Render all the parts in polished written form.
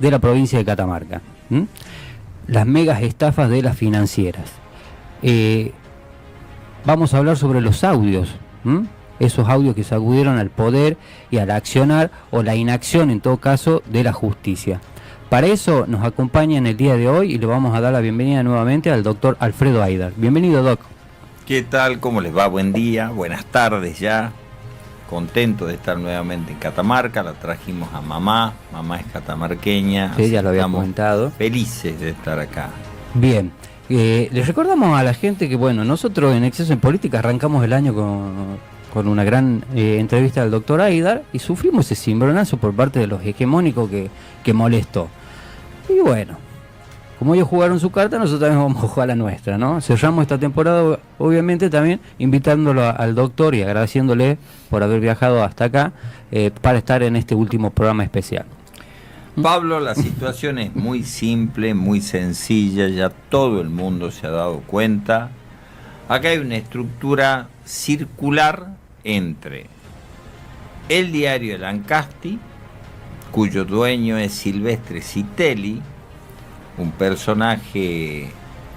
de la provincia de Catamarca. ¿Mm? Las megas estafas de las financieras. Vamos a hablar sobre los audios. ¿Mm? Esos audios que sacudieron al poder y al accionar o la inacción en todo caso de la justicia. Para eso nos acompaña en el día de hoy y le vamos a dar la bienvenida nuevamente al doctor Alfredo Aidar. Bienvenido, doc. ¿Qué tal? ¿Cómo les va? Buen día, buenas tardes ya. Contento de estar nuevamente en Catamarca. La trajimos a mamá es catamarqueña. Sí, ya lo había comentado. Felices de estar acá. Bien. Les recordamos a la gente que, bueno, nosotros en Exceso en Política arrancamos el año con una gran entrevista del doctor Aidar y sufrimos ese cimbronazo por parte de los hegemónicos que molestó. Y bueno, como ellos jugaron su carta, nosotros también vamos a jugar la nuestra, ¿no? Cerramos esta temporada, obviamente, también invitándolo al doctor y agradeciéndole por haber viajado hasta acá para estar en este último programa especial. Pablo, la situación es muy simple, muy sencilla, ya todo el mundo se ha dado cuenta. Acá hay una estructura circular entre el diario El Ancasti, cuyo dueño es Silvestre Citelli, un personaje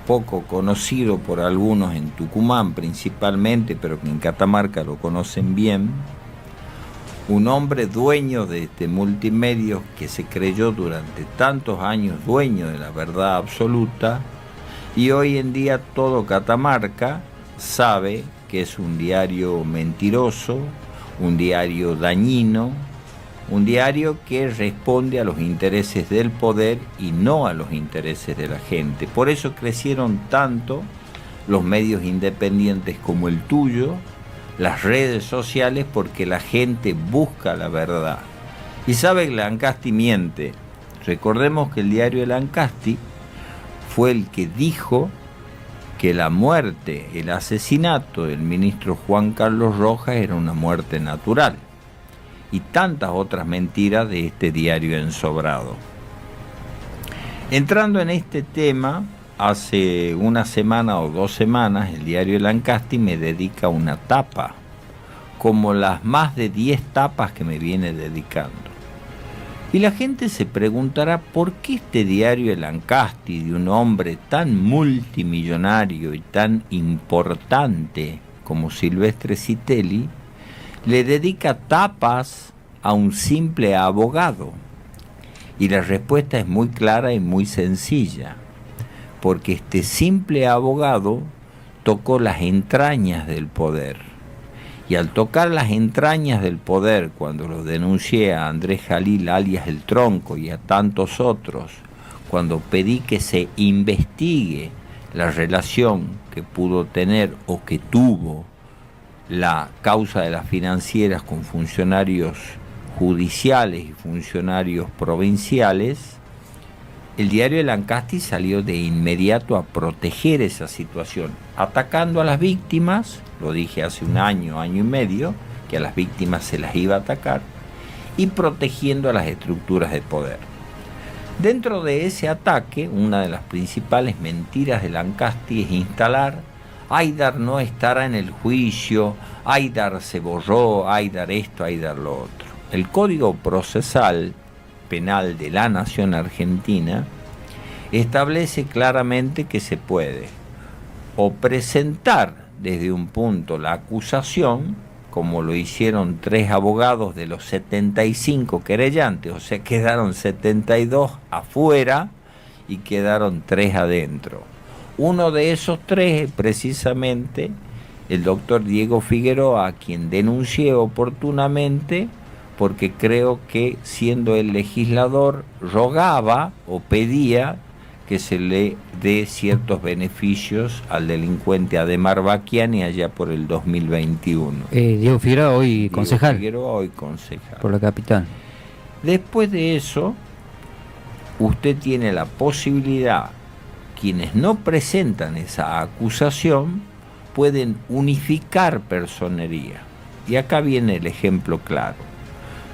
poco conocido por algunos en Tucumán principalmente, pero que en Catamarca lo conocen bien, un hombre dueño de multimedios que se creyó durante tantos años dueño de la verdad absoluta, y hoy en día todo Catamarca sabe que es un diario mentiroso, un diario dañino, un diario que responde a los intereses del poder y no a los intereses de la gente. Por eso crecieron tanto los medios independientes como el tuyo, las redes sociales, porque la gente busca la verdad. Y sabe que el Ancasti miente. Recordemos que el diario El Ancasti fue el que dijo que la muerte, el asesinato del ministro Juan Carlos Rojas era una muerte natural. Y tantas otras mentiras de este diario ensobrado. Entrando en este tema, hace una semana o 2 semanas, el diario El Ancasti me dedica una tapa, como las más de 10 tapas que me viene dedicando. Y la gente se preguntará por qué este diario El Ancasti, de un hombre tan multimillonario y tan importante como Silvestre Citelli, le dedica tapas a un simple abogado. Y la respuesta es muy clara y muy sencilla, porque este simple abogado tocó las entrañas del poder. Y al tocar las entrañas del poder, cuando lo denuncié a Andrés Jalil alias El Tronco y a tantos otros, cuando pedí que se investigue la relación que pudo tener o que tuvo la causa de las financieras con funcionarios judiciales y funcionarios provinciales, el diario El Ancasti salió de inmediato a proteger esa situación, atacando a las víctimas. Lo dije hace un año y medio, que a las víctimas se las iba a atacar, y protegiendo a las estructuras de poder. Dentro de ese ataque, una de las principales mentiras del Ancasti es instalar: Aidar no estará en el juicio, Aidar se borró, Aidar esto, Aidar lo otro. El Código Procesal Penal de la Nación Argentina establece claramente que se puede o presentar desde un punto la acusación, como lo hicieron 3 abogados de los 75 querellantes, o sea, quedaron 72 afuera y quedaron 3 adentro. Uno de esos 3 es precisamente el doctor Diego Figueroa, a quien denuncié oportunamente, porque creo que, siendo el legislador, rogaba o pedía que se le dé ciertos beneficios al delincuente Ademar Baquiani allá por el 2021. Diego Figueroa hoy concejal. Figueroa hoy concejal. Por la capital. Después de eso, usted tiene la posibilidad, quienes no presentan esa acusación, pueden unificar personería. Y acá viene el ejemplo claro.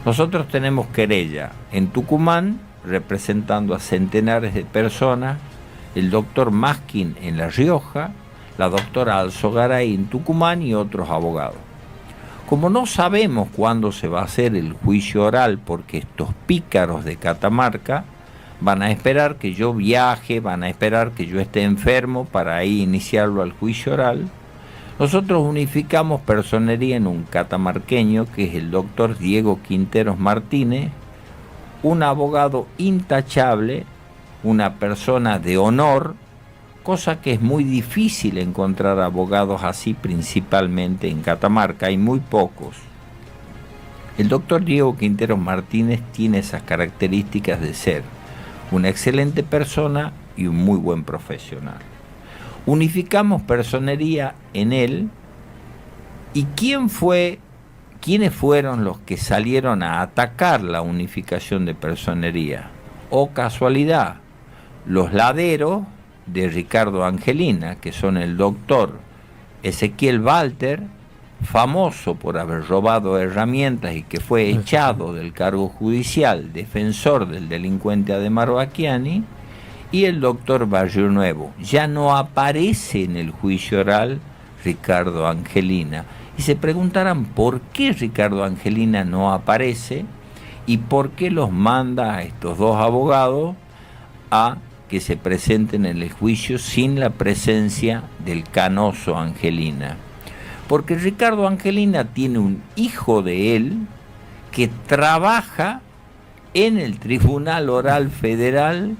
Nosotros tenemos querella en Tucumán, representando a centenares de personas, el doctor Maskin en La Rioja, la doctora Alzogaray en Tucumán y otros abogados. Como no sabemos cuándo se va a hacer el juicio oral, porque estos pícaros de Catamarca Van a esperar que yo viaje, van a esperar que yo esté enfermo para ahí iniciarlo al juicio oral. Nosotros unificamos personería en un catamarqueño que es el doctor Diego Quinteros Martínez, un abogado intachable, una persona de honor, cosa que es muy difícil encontrar abogados así, principalmente en Catamarca, hay muy pocos. El doctor Diego Quinteros Martínez tiene esas características de ser una excelente persona y un muy buen profesional. Unificamos personería en él. ¿Y quiénes fueron los que salieron a atacar la unificación de personería? Oh casualidad, los laderos de Ricardo Angelina, que son el doctor Ezequiel Walter, famoso por haber robado herramientas y que fue echado del cargo judicial, defensor del delincuente Ademar Bacchiani, y el doctor Barrio Nuevo. Ya no aparece en el juicio oral Ricardo Angelina. Y se preguntarán por qué Ricardo Angelina no aparece y por qué los manda a estos dos abogados a que se presenten en el juicio sin la presencia del canoso Angelina. Porque Ricardo Angelina tiene un hijo de él que trabaja en el Tribunal Oral Federal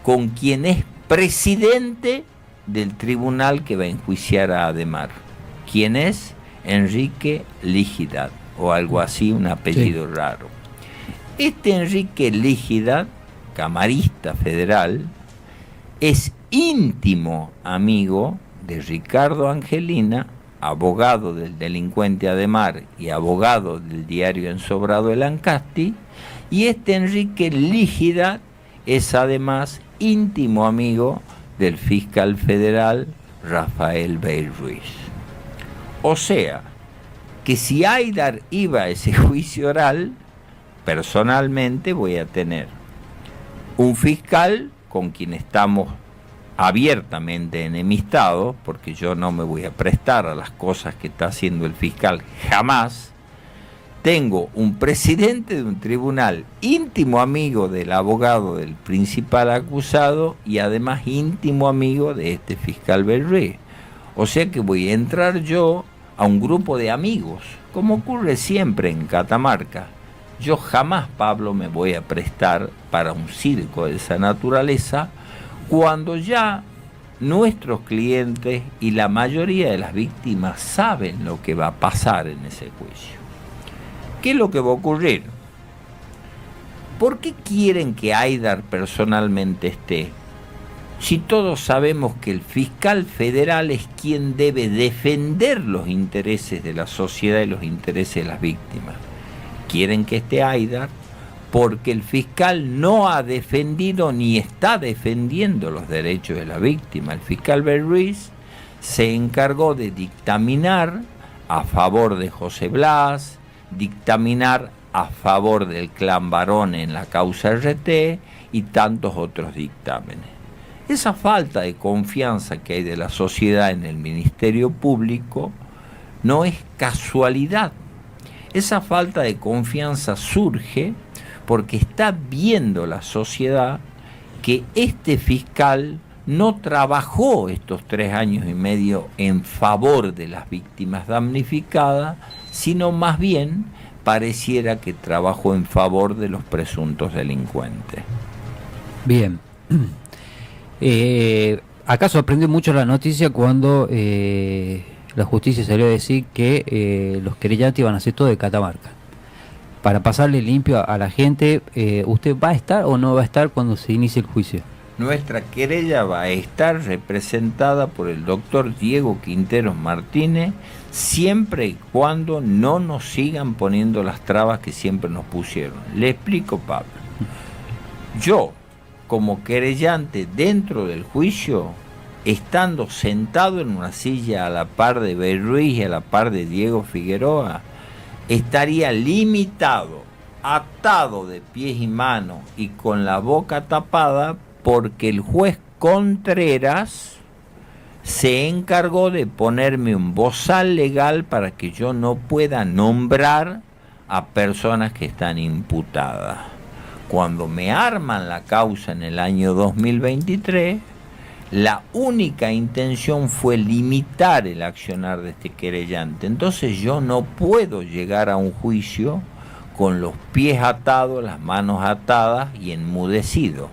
con quien es presidente del tribunal que va a enjuiciar a Ademar. ¿Quién es? Enrique Lígida, o algo así, un apellido raro. Este Enrique Lígida, camarista federal, es íntimo amigo de Ricardo Angelina, abogado del delincuente Ademar y abogado del diario ensobrado El Ancasti, y este Enrique Lígida es además íntimo amigo del fiscal federal Rafael Bey Ruiz. O sea, que si Aidar iba a ese juicio oral, personalmente voy a tener un fiscal con quien estamos abiertamente enemistados, porque yo no me voy a prestar a las cosas que está haciendo el fiscal jamás. Tengo un presidente de un tribunal íntimo amigo del abogado del principal acusado y además íntimo amigo de este fiscal Berrué. O sea que voy a entrar yo a un grupo de amigos, como ocurre siempre en Catamarca. Yo jamás, Pablo, me voy a prestar para un circo de esa naturaleza cuando ya nuestros clientes y la mayoría de las víctimas saben lo que va a pasar en ese juicio. ¿Qué es lo que va a ocurrir? ¿Por qué quieren que Aidar personalmente esté? Si todos sabemos que el fiscal federal es quien debe defender los intereses de la sociedad y los intereses de las víctimas. Quieren que esté Aidar porque el fiscal no ha defendido ni está defendiendo los derechos de la víctima. El fiscal Bey Ruiz se encargó de dictaminar a favor de José Blas, dictaminar a favor del clan Barón en la causa RT y tantos otros dictámenes. Esa falta de confianza que hay de la sociedad en el Ministerio Público no es casualidad. Esa falta de confianza surge porque está viendo la sociedad que este fiscal no trabajó estos 3 años y medio en favor de las víctimas damnificadas, sino más bien pareciera que trabajó en favor de los presuntos delincuentes. Bien. Acá sorprendió mucho la noticia cuando la justicia salió a decir que los querellantes iban a hacer todo de Catamarca. Para pasarle limpio a la gente, ¿usted va a estar o no va a estar cuando se inicie el juicio? Nuestra querella va a estar representada por el doctor Diego Quinteros Martínez, siempre y cuando no nos sigan poniendo las trabas que siempre nos pusieron. Le explico, Pablo. Yo, como querellante dentro del juicio, estando sentado en una silla a la par de Bey Ruiz y a la par de Diego Figueroa, estaría limitado, atado de pies y manos y con la boca tapada porque el juez Contreras se encargó de ponerme un bozal legal para que yo no pueda nombrar a personas que están imputadas. Cuando me arman la causa en el año 2023, la única intención fue limitar el accionar de este querellante. Entonces yo no puedo llegar a un juicio con los pies atados, las manos atadas y enmudecido.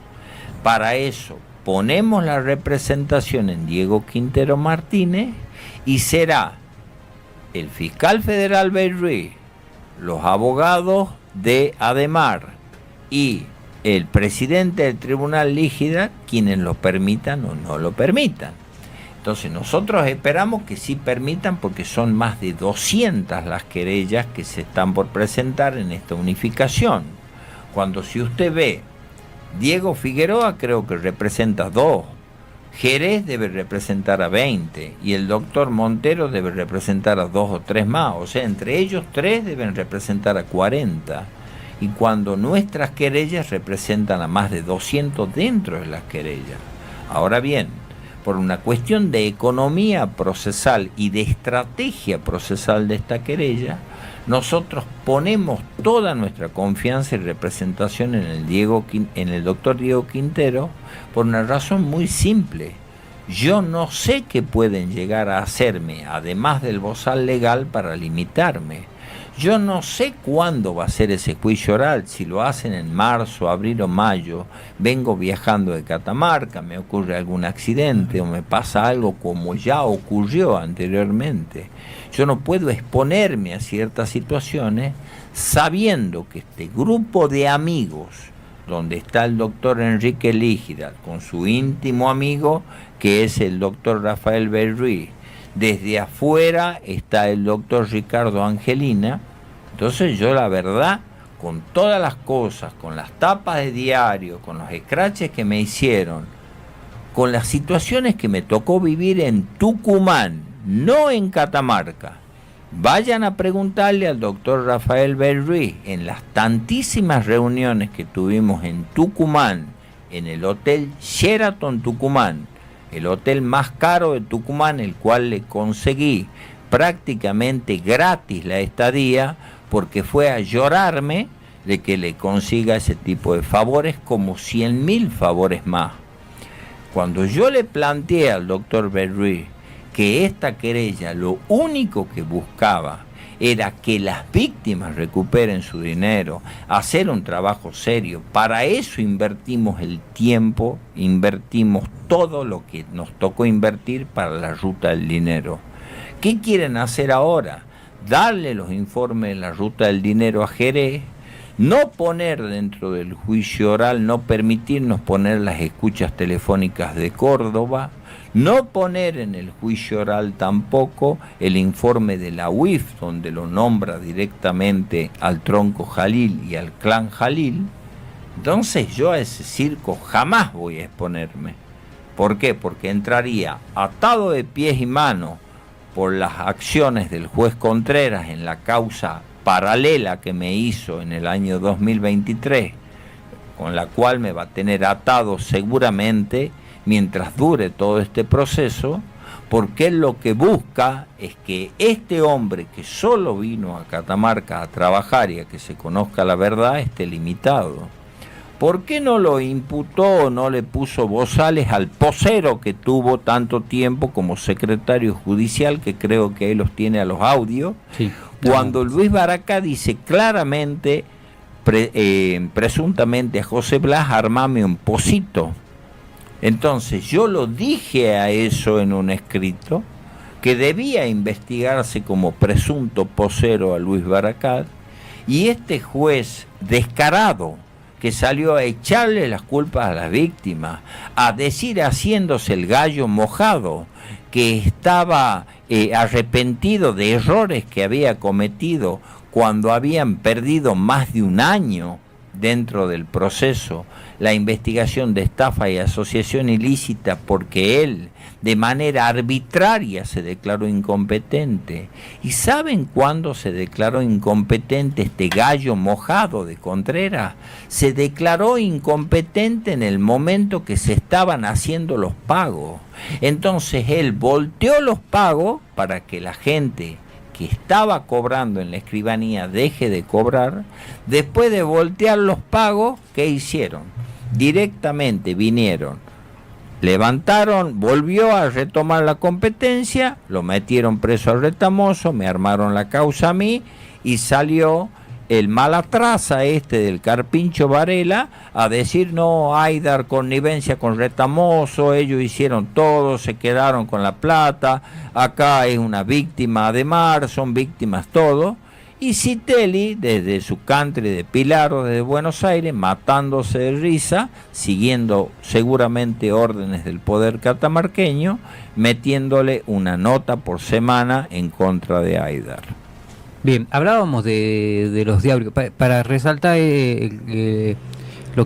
Para eso ponemos la representación en Diego Quintero Martínez y será el fiscal federal Berruí, los abogados de Ademar y el presidente del Tribunal Lígida quienes lo permitan o no lo permitan. Entonces nosotros esperamos que sí permitan, porque son más de 200 las querellas que se están por presentar en esta unificación. Cuando si usted ve, Diego Figueroa creo que representa 2, Jerez debe representar a 20 y el doctor Montero debe representar a 2 o 3 más, o sea, entre ellos 3 deben representar a 40. Y cuando nuestras querellas representan a más de 200 dentro de las querellas. Ahora bien, por una cuestión de economía procesal y de estrategia procesal de esta querella, nosotros ponemos toda nuestra confianza y representación en el doctor Diego Quintero por una razón muy simple. Yo no sé qué pueden llegar a hacerme, además del bozal legal, para limitarme. Yo no sé cuándo va a ser ese juicio oral, si lo hacen en marzo, abril o mayo. Vengo viajando de Catamarca, me ocurre algún accidente o me pasa algo como ya ocurrió anteriormente. Yo no puedo exponerme a ciertas situaciones sabiendo que este grupo de amigos, donde está el doctor Enrique Lígida con su íntimo amigo que es el doctor Rafael Berruí, desde afuera está el doctor Ricardo Angelina. Entonces yo la verdad, con todas las cosas, con las tapas de diario, con los escraches que me hicieron, con las situaciones que me tocó vivir en Tucumán, no en Catamarca, vayan a preguntarle al doctor Rafael Berruí en las tantísimas reuniones que tuvimos en Tucumán, en el Hotel Sheraton Tucumán, el hotel más caro de Tucumán, el cual le conseguí prácticamente gratis la estadía, porque fue a llorarme de que le consiga ese tipo de favores, como 100.000 favores más. Cuando yo le planteé al doctor Berruí que esta querella lo único que buscaba era que las víctimas recuperen su dinero, hacer un trabajo serio. Para eso invertimos el tiempo, invertimos todo lo que nos tocó invertir para la ruta del dinero. ¿Qué quieren hacer ahora? Darle los informes de la ruta del dinero a Jerez, no poner dentro del juicio oral, no permitirnos poner las escuchas telefónicas de Córdoba, no poner en el juicio oral tampoco el informe de la UIF, donde lo nombra directamente al tronco Jalil y al clan Jalil. Entonces yo a ese circo jamás voy a exponerme. ¿Por qué? Porque entraría atado de pies y manos por las acciones del juez Contreras en la causa paralela que me hizo en el año 2023, con la cual me va a tener atado seguramente mientras dure todo este proceso, porque él lo que busca es que este hombre que solo vino a Catamarca a trabajar y a que se conozca la verdad esté limitado. ¿Por qué no lo imputó o no le puso bozales al posero que tuvo tanto tiempo como secretario judicial, que creo que él los tiene a los audios? Sí, cuando Luis Baracá dice claramente, presuntamente a José Blas, armame un pocito. Entonces yo lo dije a eso en un escrito, que debía investigarse como presunto posero a Luis Baracá, y este juez descarado, que salió a echarle las culpas a las víctimas, a decir haciéndose el gallo mojado, que estaba arrepentido de errores que había cometido cuando habían perdido más de un año dentro del proceso la investigación de estafa y asociación ilícita, porque él de manera arbitraria se declaró incompetente. ¿Y saben cuándo se declaró incompetente este gallo mojado de Contreras? Se declaró incompetente en el momento que se estaban haciendo los pagos. Entonces él volteó los pagos para que la gente que estaba cobrando en la escribanía deje de cobrar, después de voltear los pagos, ¿qué hicieron? Directamente vinieron, levantaron, volvió a retomar la competencia, lo metieron preso a Retamoso, me armaron la causa a mí y salió el malatraza del Carpincho Varela a decir no, Aidar connivencia con Retamoso, ellos hicieron todo, se quedaron con la plata, acá es una víctima Ademar, son víctimas todos. Y Citelli, desde su country de Pilar o desde Buenos Aires, matándose de risa, siguiendo seguramente órdenes del poder catamarqueño, metiéndole una nota por semana en contra de Aidar. Bien, hablábamos de los diarios. Para resaltar lo que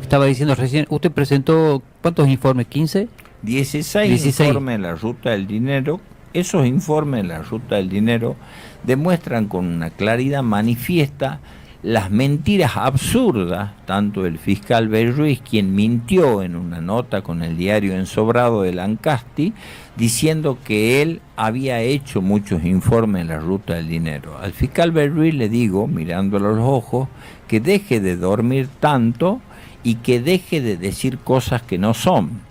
estaba diciendo recién, usted presentó, ¿cuántos informes? ¿15? 16 informes en la Ruta del Dinero. Esos informes en la Ruta del Dinero demuestran con una claridad manifiesta las mentiras absurdas, tanto del fiscal Belruiz, quien mintió en una nota con el diario Ensobrado de Lancasti, diciendo que él había hecho muchos informes en la Ruta del Dinero. Al fiscal Belruiz le digo, mirándolo a los ojos, que deje de dormir tanto y que deje de decir cosas que no son.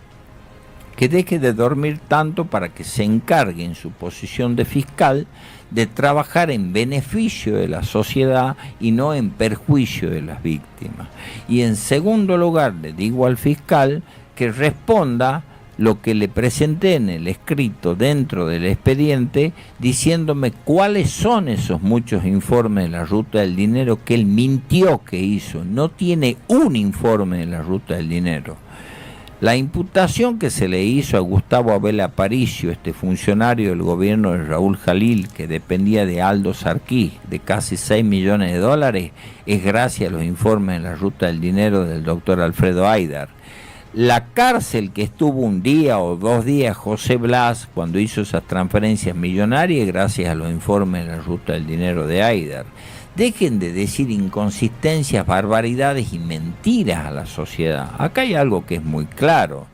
Que deje de dormir tanto para que se encargue en su posición de fiscal de trabajar en beneficio de la sociedad y no en perjuicio de las víctimas. Y en segundo lugar, le digo al fiscal que responda lo que le presenté en el escrito dentro del expediente, diciéndome cuáles son esos muchos informes de la Ruta del Dinero que él mintió que hizo. No tiene un informe de la Ruta del Dinero. La imputación que se le hizo a Gustavo Abel Aparicio, funcionario del gobierno de Raúl Jalil, que dependía de Aldo Sarquís, de casi 6 millones de dólares, es gracias a los informes en la Ruta del Dinero del doctor Alfredo Aidar. La cárcel que estuvo un día o 2 días José Blas cuando hizo esas transferencias millonarias, gracias a los informes en la Ruta del Dinero de Aidar. Dejen de decir inconsistencias, barbaridades y mentiras a la sociedad. Acá hay algo que es muy claro.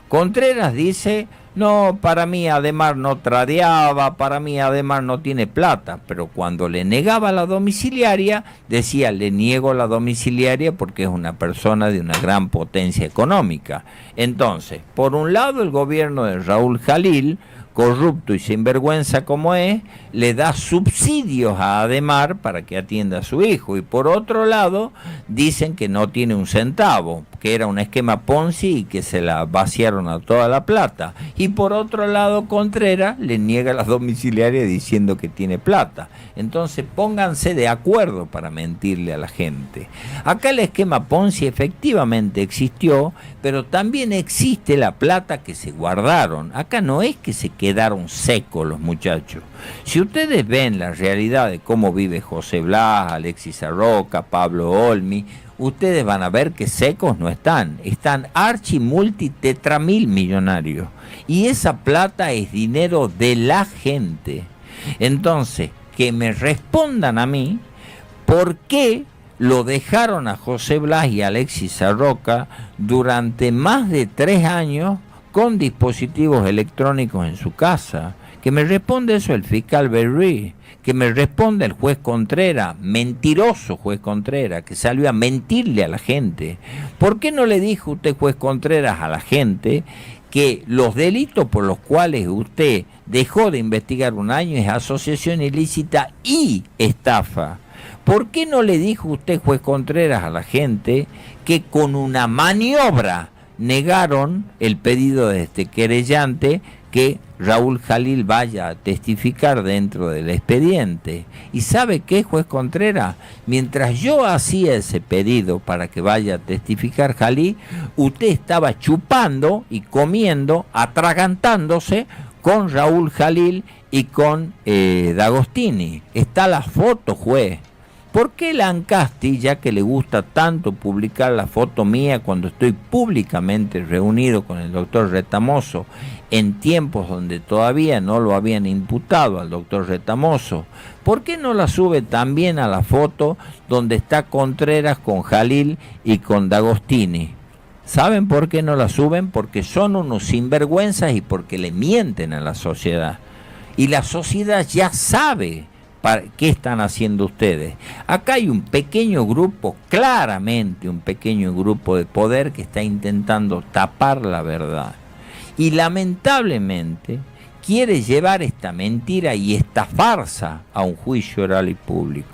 Contreras dice, no, para mí Ademar no tradeaba, para mí Ademar no tiene plata, pero cuando le negaba la domiciliaria, decía, le niego la domiciliaria porque es una persona de una gran potencia económica. Entonces, por un lado el gobierno de Raúl Jalil, corrupto y sinvergüenza como es, le da subsidios a Ademar para que atienda a su hijo. Y por otro lado, dicen que no tiene un centavo, que era un esquema Ponzi y que se la vaciaron a toda la plata. Y por otro lado, Contreras le niega la domiciliaria diciendo que tiene plata. Entonces, pónganse de acuerdo para mentirle a la gente. Acá el esquema Ponzi efectivamente existió, pero también existe la plata que se guardaron. Acá no es que se quedaron secos los muchachos. Si ustedes ven la realidad de cómo vive José Blas, Alexis Arroca, Pablo Olmi, ustedes van a ver que secos no están. Están archi multi tetramil millonarios. Y esa plata es dinero de la gente. Entonces, que me respondan a mí por qué lo dejaron a José Blas y a Alexis Arroca durante más de 3 años con dispositivos electrónicos en su casa. Que me responde eso el fiscal Belruiz, que me responde el juez Contreras, mentiroso juez Contreras, que salió a mentirle a la gente. ¿Por qué no le dijo usted, juez Contreras, a la gente que los delitos por los cuales usted dejó de investigar 1 año es asociación ilícita y estafa? ¿Por qué no le dijo usted, juez Contreras, a la gente que con una maniobra negaron el pedido de este querellante que Raúl Jalil vaya a testificar dentro del expediente? ¿Y sabe qué, juez Contreras? Mientras yo hacía ese pedido para que vaya a testificar Jalil, usted estaba chupando y comiendo, atragantándose con Raúl Jalil y con D'Agostini. Está la foto, juez. ¿Por qué Lancasti, ya que le gusta tanto publicar la foto mía cuando estoy públicamente reunido con el doctor Retamoso, en tiempos donde todavía no lo habían imputado al doctor Retamoso, por qué no la sube también a la foto donde está Contreras con Jalil y con D'Agostini? ¿Saben por qué no la suben? Porque son unos sinvergüenzas y porque le mienten a la sociedad. Y la sociedad ya sabe ¿qué están haciendo ustedes? Acá hay un pequeño grupo, claramente un pequeño grupo de poder que está intentando tapar la verdad. Y lamentablemente quiere llevar esta mentira y esta farsa a un juicio oral y público.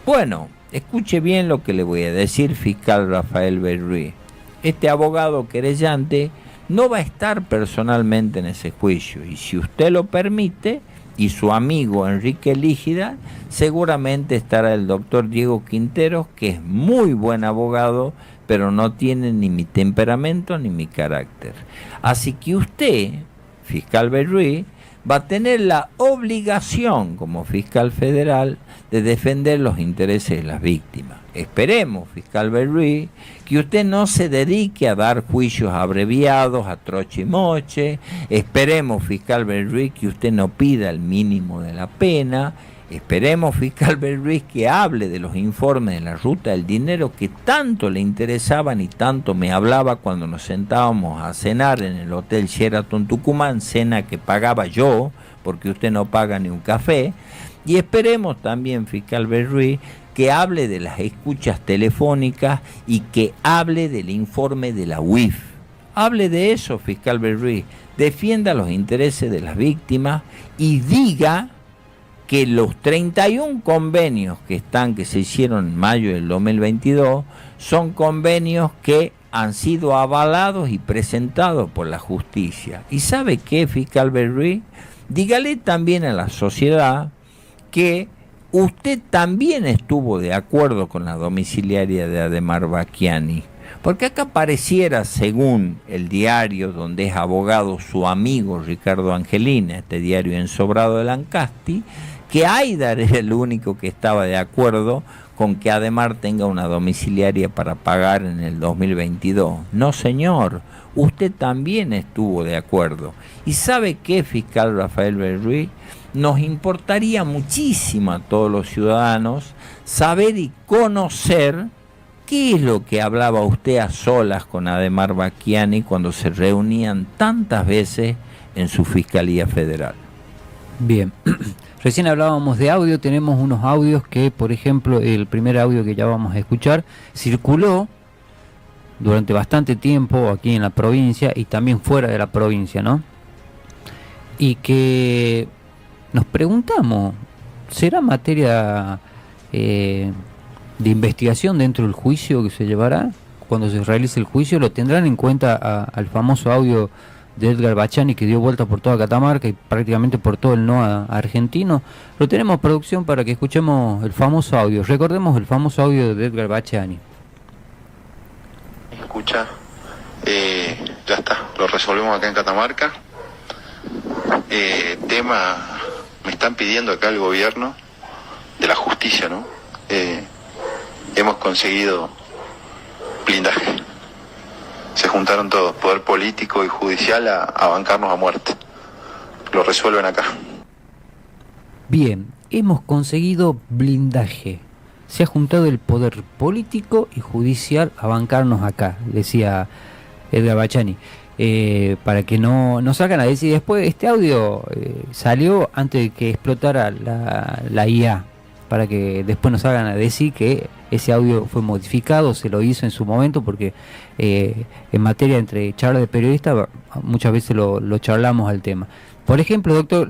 Bueno, escuche bien lo que le voy a decir, fiscal Rafael Berruí. Este abogado querellante no va a estar personalmente en ese juicio, y si usted lo permite, y su amigo Enrique Lígida, seguramente estará el doctor Diego Quinteros, que es muy buen abogado, pero no tiene ni mi temperamento ni mi carácter. Así que usted, fiscal Berruí, va a tener la obligación como fiscal federal de defender los intereses de las víctimas. Esperemos, fiscal Berruí, que usted no se dedique a dar juicios abreviados a troche y moche. Esperemos, fiscal Berruí, que usted no pida el mínimo de la pena. Esperemos, fiscal Berruí, que hable de los informes de la ruta del dinero que tanto le interesaban y tanto me hablaba cuando nos sentábamos a cenar en el Hotel Sheraton Tucumán, cena que pagaba yo, porque usted no paga ni un café. Y esperemos también, fiscal Berruí, que hable de las escuchas telefónicas y que hable del informe de la UIF. Hable de eso, fiscal Berruí. Defienda los intereses de las víctimas y diga que los 31 convenios que se hicieron en mayo del 2022 son convenios que han sido avalados y presentados por la justicia. ¿Y sabe qué, fiscal Berruí? Dígale también a la sociedad que usted también estuvo de acuerdo con la domiciliaria de Ademar Bacchiani, porque acá pareciera, según el diario donde es abogado su amigo Ricardo Angelina, este diario ensobrado de Lancasti, que Aidar era el único que estaba de acuerdo con que Ademar tenga una domiciliaria para pagar en el 2022. No, señor, usted también estuvo de acuerdo. ¿Y sabe qué, fiscal Rafael Berruí? Nos importaría muchísimo a todos los ciudadanos saber y conocer qué es lo que hablaba usted a solas con Ademar Bacchiani cuando se reunían tantas veces en su Fiscalía Federal. Bien, recién hablábamos de audio, tenemos unos audios que, por ejemplo, el primer audio que ya vamos a escuchar circuló durante bastante tiempo aquí en la provincia y también fuera de la provincia, ¿no? Y que nos preguntamos, ¿será materia de investigación dentro del juicio que se llevará? Cuando se realice el juicio, ¿lo tendrán en cuenta al famoso audio de Edgar Bacchiani que dio vuelta por toda Catamarca y prácticamente por todo el NOA argentino? Lo tenemos, producción, para que escuchemos el famoso audio. Recordemos el famoso audio de Edgar Bacchiani. Escucha, ya está, lo resolvemos acá en Catamarca. Tema, me están pidiendo acá el gobierno de la justicia, ¿no? Hemos conseguido blindaje. Se juntaron todos, poder político y judicial, a bancarnos a muerte. Lo resuelven acá. Bien, hemos conseguido blindaje. Se ha juntado el poder político y judicial a bancarnos acá, decía Edgar Bacchiani. Para que no salgan a decir después, este audio salió antes de que explotara la IA, para que después nos salgan a decir que ese audio fue modificado, se lo hizo en su momento, porque en materia entre charlas de periodistas muchas veces lo charlamos al tema. Por ejemplo, doctor,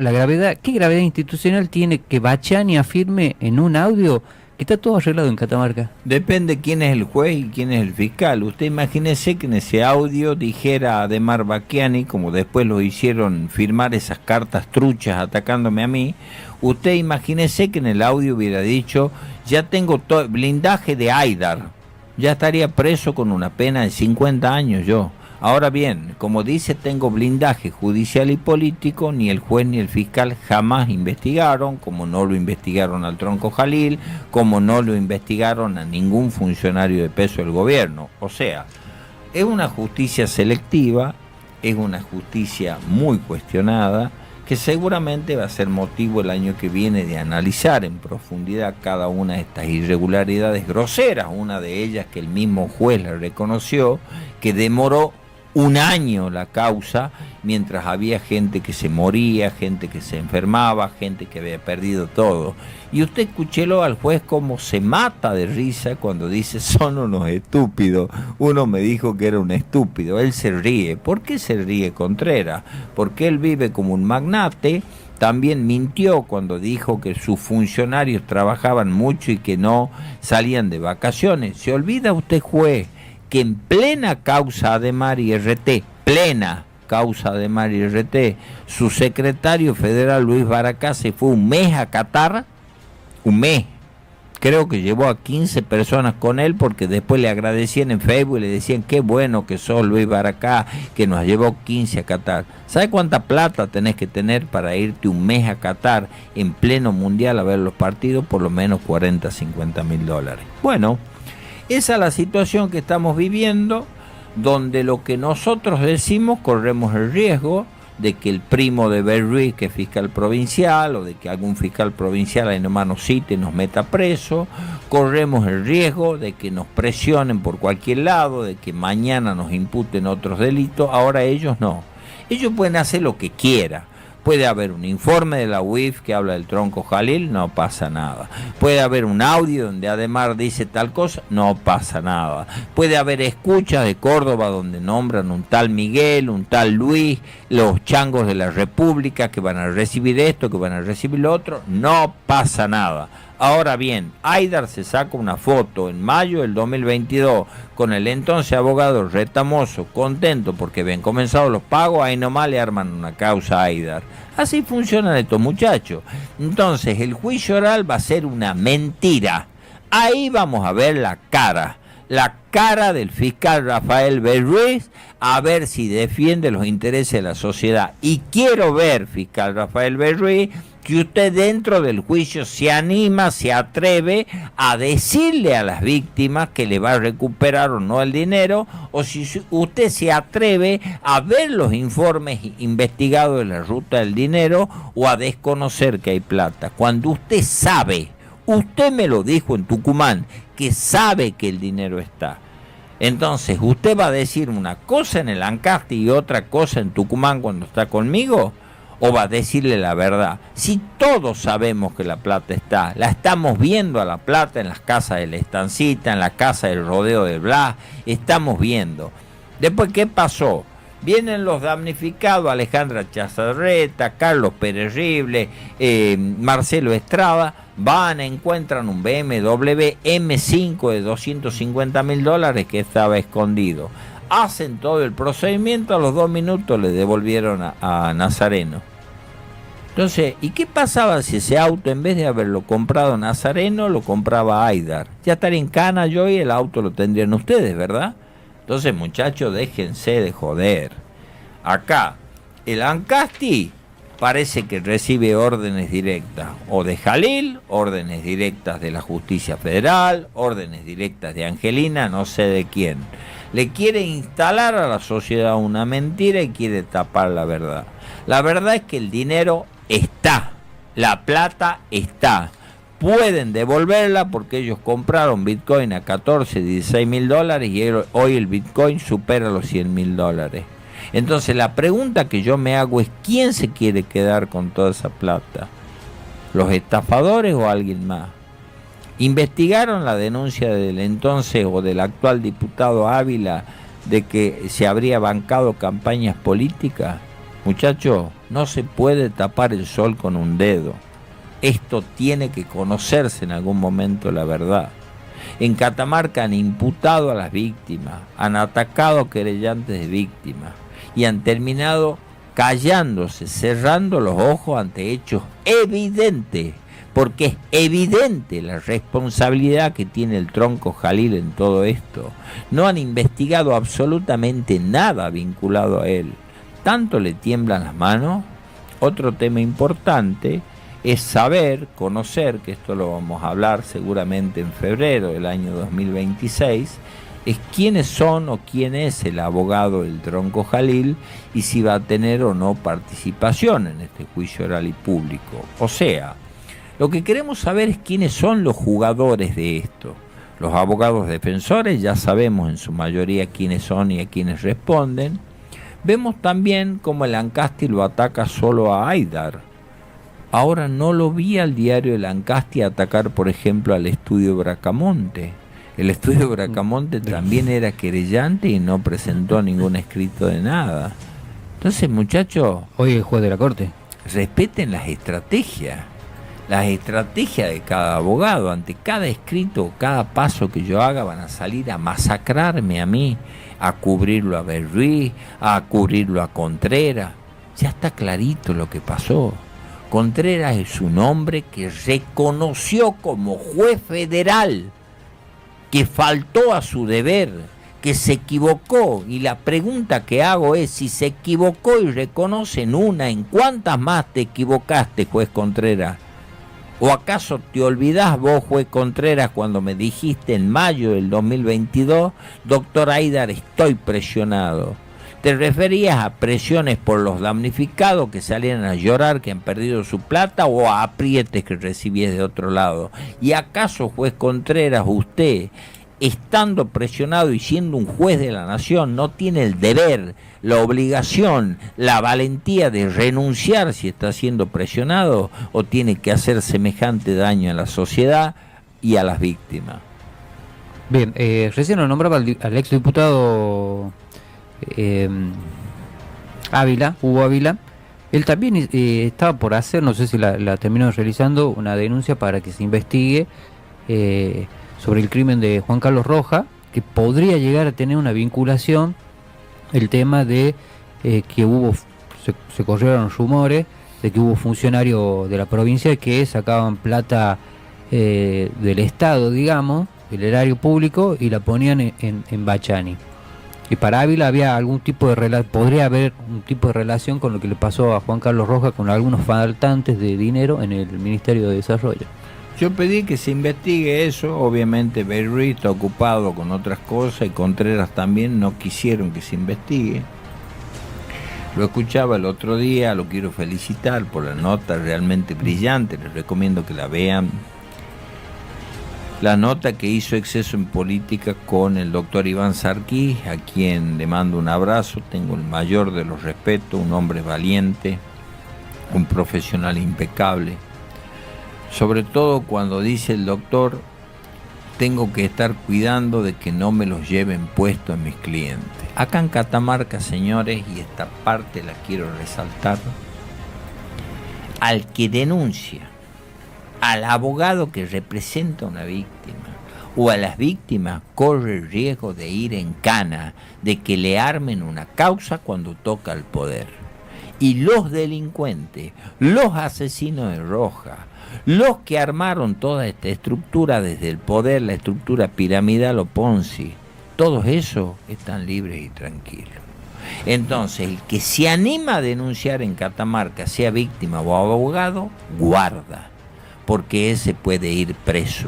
¿qué gravedad institucional tiene que Bacchiani afirme en un audio que está todo arreglado en Catamarca? Depende quién es el juez y quién es el fiscal. Usted imagínese que en ese audio dijera Ademar Bacchiani, como después lo hicieron firmar esas cartas truchas atacándome a mí. Usted imagínese que en el audio hubiera dicho: ya tengo blindaje de Aidar, ya estaría preso con una pena de 50 años yo. Ahora bien, como dice, tengo blindaje judicial y político, ni el juez ni el fiscal jamás investigaron, como no lo investigaron al Tronco Jalil, como no lo investigaron a ningún funcionario de peso del gobierno. O sea, es una justicia selectiva, es una justicia muy cuestionada, que seguramente va a ser motivo el año que viene de analizar en profundidad cada una de estas irregularidades groseras, una de ellas que el mismo juez le reconoció, que demoró un año la causa, mientras había gente que se moría, gente que se enfermaba, gente que había perdido todo. Y usted escúchelo al juez como se mata de risa cuando dice son unos estúpidos. Uno me dijo que era un estúpido, él se ríe. ¿Por qué se ríe Contreras? Porque él vive como un magnate. También mintió cuando dijo que sus funcionarios trabajaban mucho y que no salían de vacaciones. ¿Se olvida usted, juez, que en plena causa Ademar y RT, plena causa Ademar y RT, su secretario federal Luis Baracá se fue un mes a Qatar? Un mes. Creo que llevó a 15 personas con él, porque después le agradecían en Facebook y le decían qué bueno que sos Luis Baracá, que nos llevó 15 a Qatar. ¿Sabe cuánta plata tenés que tener para irte un mes a Qatar en pleno mundial a ver los partidos? Por lo menos 40, 50 mil dólares. Bueno, esa es la situación que estamos viviendo, donde lo que nosotros decimos corremos el riesgo de que el primo de Berry, que es fiscal provincial, o de que algún fiscal provincial ahí nomás nos cite y nos meta preso. Corremos el riesgo de que nos presionen por cualquier lado, de que mañana nos imputen otros delitos. Ahora ellos no. Ellos pueden hacer lo que quieran. Puede haber un informe de la UIF que habla del tronco Jalil, no pasa nada. Puede haber un audio donde Ademar dice tal cosa, no pasa nada. Puede haber escuchas de Córdoba donde nombran un tal Miguel, un tal Luis, los changos de la República que van a recibir esto, que van a recibir lo otro, no pasa nada. Ahora bien, Aidar se saca una foto en mayo del 2022 con el entonces abogado Retamoso, contento porque habían comenzado los pagos, ahí nomás le arman una causa a Aidar. Así funcionan estos muchachos. Entonces el juicio oral va a ser una mentira. Ahí vamos a ver la cara del fiscal Rafael Berruiz, a ver si defiende los intereses de la sociedad. Y quiero ver, fiscal Rafael Berruiz, que usted dentro del juicio se anima, se atreve a decirle a las víctimas que le va a recuperar o no el dinero, o si usted se atreve a ver los informes investigados de la ruta del dinero o a desconocer que hay plata. Cuando usted sabe, usted me lo dijo en Tucumán, que sabe que el dinero está. Entonces, ¿usted va a decir una cosa en el Ancasti y otra cosa en Tucumán cuando está conmigo? ¿O va a decirle la verdad? Si todos sabemos que la plata está, la estamos viendo a la plata en las casas de la Estancita, en la casa del Rodeo de Blas, estamos viendo. Después, ¿qué pasó? Vienen los damnificados, Alejandra Chazarreta, Carlos Pérez Rible, Marcelo Estrada, van, encuentran un BMW M5 de 250 mil dólares que estaba escondido. Hacen todo el procedimiento, a los 2 minutos le devolvieron a Nazareno. Entonces, ¿y qué pasaba si ese auto, en vez de haberlo comprado Nazareno, lo compraba Aidar? Ya estaría en cana yo y el auto lo tendrían ustedes, ¿verdad? Entonces, muchachos, déjense de joder. Acá, el Ancasti parece que recibe órdenes directas, o de Jalil, órdenes directas de la Justicia Federal, órdenes directas de Angelina, no sé de quién. Le quiere instalar a la sociedad una mentira y quiere tapar la verdad. La verdad es que el dinero está, la plata está. Pueden devolverla porque ellos compraron Bitcoin a 14, 16 mil dólares y hoy el Bitcoin supera los 100 mil dólares. Entonces la pregunta que yo me hago es, ¿quién se quiere quedar con toda esa plata? ¿Los estafadores o alguien más? ¿Investigaron la denuncia del entonces o del actual diputado Ávila de que se habría bancado campañas políticas? Muchachos, no se puede tapar el sol con un dedo. Esto tiene que conocerse en algún momento la verdad. En Catamarca han imputado a las víctimas, han atacado a querellantes de víctimas y han terminado callándose, cerrando los ojos ante hechos evidentes, porque es evidente la responsabilidad que tiene el tronco Jalil en todo esto. No han investigado absolutamente nada vinculado a él. Tanto le tiemblan las manos. Otro tema importante es saber, conocer, que esto lo vamos a hablar seguramente en febrero del año 2026, es quiénes son o quién es el abogado del tronco Jalil y si va a tener o no participación en este juicio oral y público. O sea, lo que queremos saber es quiénes son los jugadores de esto. Los abogados defensores ya sabemos en su mayoría quiénes son y a quiénes responden. Vemos también cómo el Ancasti lo ataca solo a Aidar. Ahora no lo vi al diario El Ancasti atacar, por ejemplo, al estudio Bracamonte. El estudio Bracamonte también era querellante y no presentó ningún escrito de nada. Entonces, muchachos, Hoy el juez de la corte. respeten las estrategias de cada abogado. Ante cada escrito, cada paso que yo haga, van a salir a masacrarme a mí, a cubrirlo a Berruí, a cubrirlo a Contreras. Ya está clarito lo que pasó. Contreras es un hombre que reconoció como juez federal que faltó a su deber, que se equivocó, y la pregunta que hago es, si se equivocó y reconoce en una, ¿en cuántas más te equivocaste, juez Contreras? ¿O acaso te olvidás vos, juez Contreras, cuando me dijiste en mayo del 2022, doctor Aidar, estoy presionado? ¿Te referías a presiones por los damnificados que salían a llorar que han perdido su plata, o a aprietes que recibías de otro lado? ¿Y acaso, juez Contreras, usted, estando presionado y siendo un juez de la nación, no tiene el deber, la obligación, la valentía de renunciar si está siendo presionado, o tiene que hacer semejante daño a la sociedad y a las víctimas? Bien, recién lo nombraba al exdiputado Ávila, Hugo Ávila. Él también estaba por hacer, no sé si la terminó realizando, una denuncia para que se investigue sobre el crimen de Juan Carlos Rojas, que podría llegar a tener una vinculación, el tema de que se corrieron rumores de que hubo funcionarios de la provincia que sacaban plata del Estado, digamos, del erario público, y la ponían en Bachani. Y para Ávila había algún tipo de podría haber un tipo de relación con lo que le pasó a Juan Carlos Rojas con algunos faltantes de dinero en el Ministerio de Desarrollo. Yo pedí que se investigue eso. Obviamente Berruí está ocupado con otras cosas y Contreras también, no quisieron que se investigue. Lo escuchaba el otro día, lo quiero felicitar por la nota realmente brillante, les recomiendo que la vean. La nota que hizo Exceso en Política con el doctor Iván Sarquís, a quien le mando un abrazo, tengo el mayor de los respetos, un hombre valiente, un profesional impecable. Sobre todo cuando dice el doctor, tengo que estar cuidando de que no me los lleven puesto a mis clientes. Acá en Catamarca, señores, y esta parte la quiero resaltar, al que denuncia, al abogado que representa a una víctima o a las víctimas, corre el riesgo de ir en cana, de que le armen una causa cuando toca el poder. Y los delincuentes, los asesinos de Rojas, los que armaron toda esta estructura desde el poder, la estructura piramidal o Ponzi, todos esos están libres y tranquilos. Entonces, el que se anima a denunciar en Catamarca, sea víctima o abogado, guarda, porque ese puede ir preso,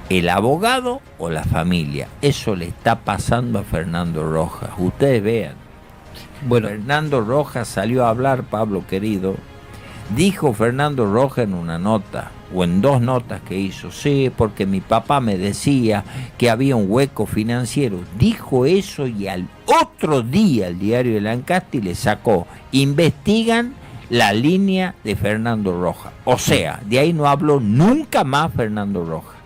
el abogado o la familia. Eso le está pasando a Fernando Rojas. Ustedes vean. Bueno, Fernando Rojas salió a hablar, Pablo querido. Dijo Fernando Rojas en una nota, o en dos notas que hizo, sí, porque mi papá me decía que había un hueco financiero. Dijo eso, y al otro día el diario El Ancasti le sacó, investigan la línea de Fernando Rojas. O sea, de ahí no habló nunca más Fernando Rojas.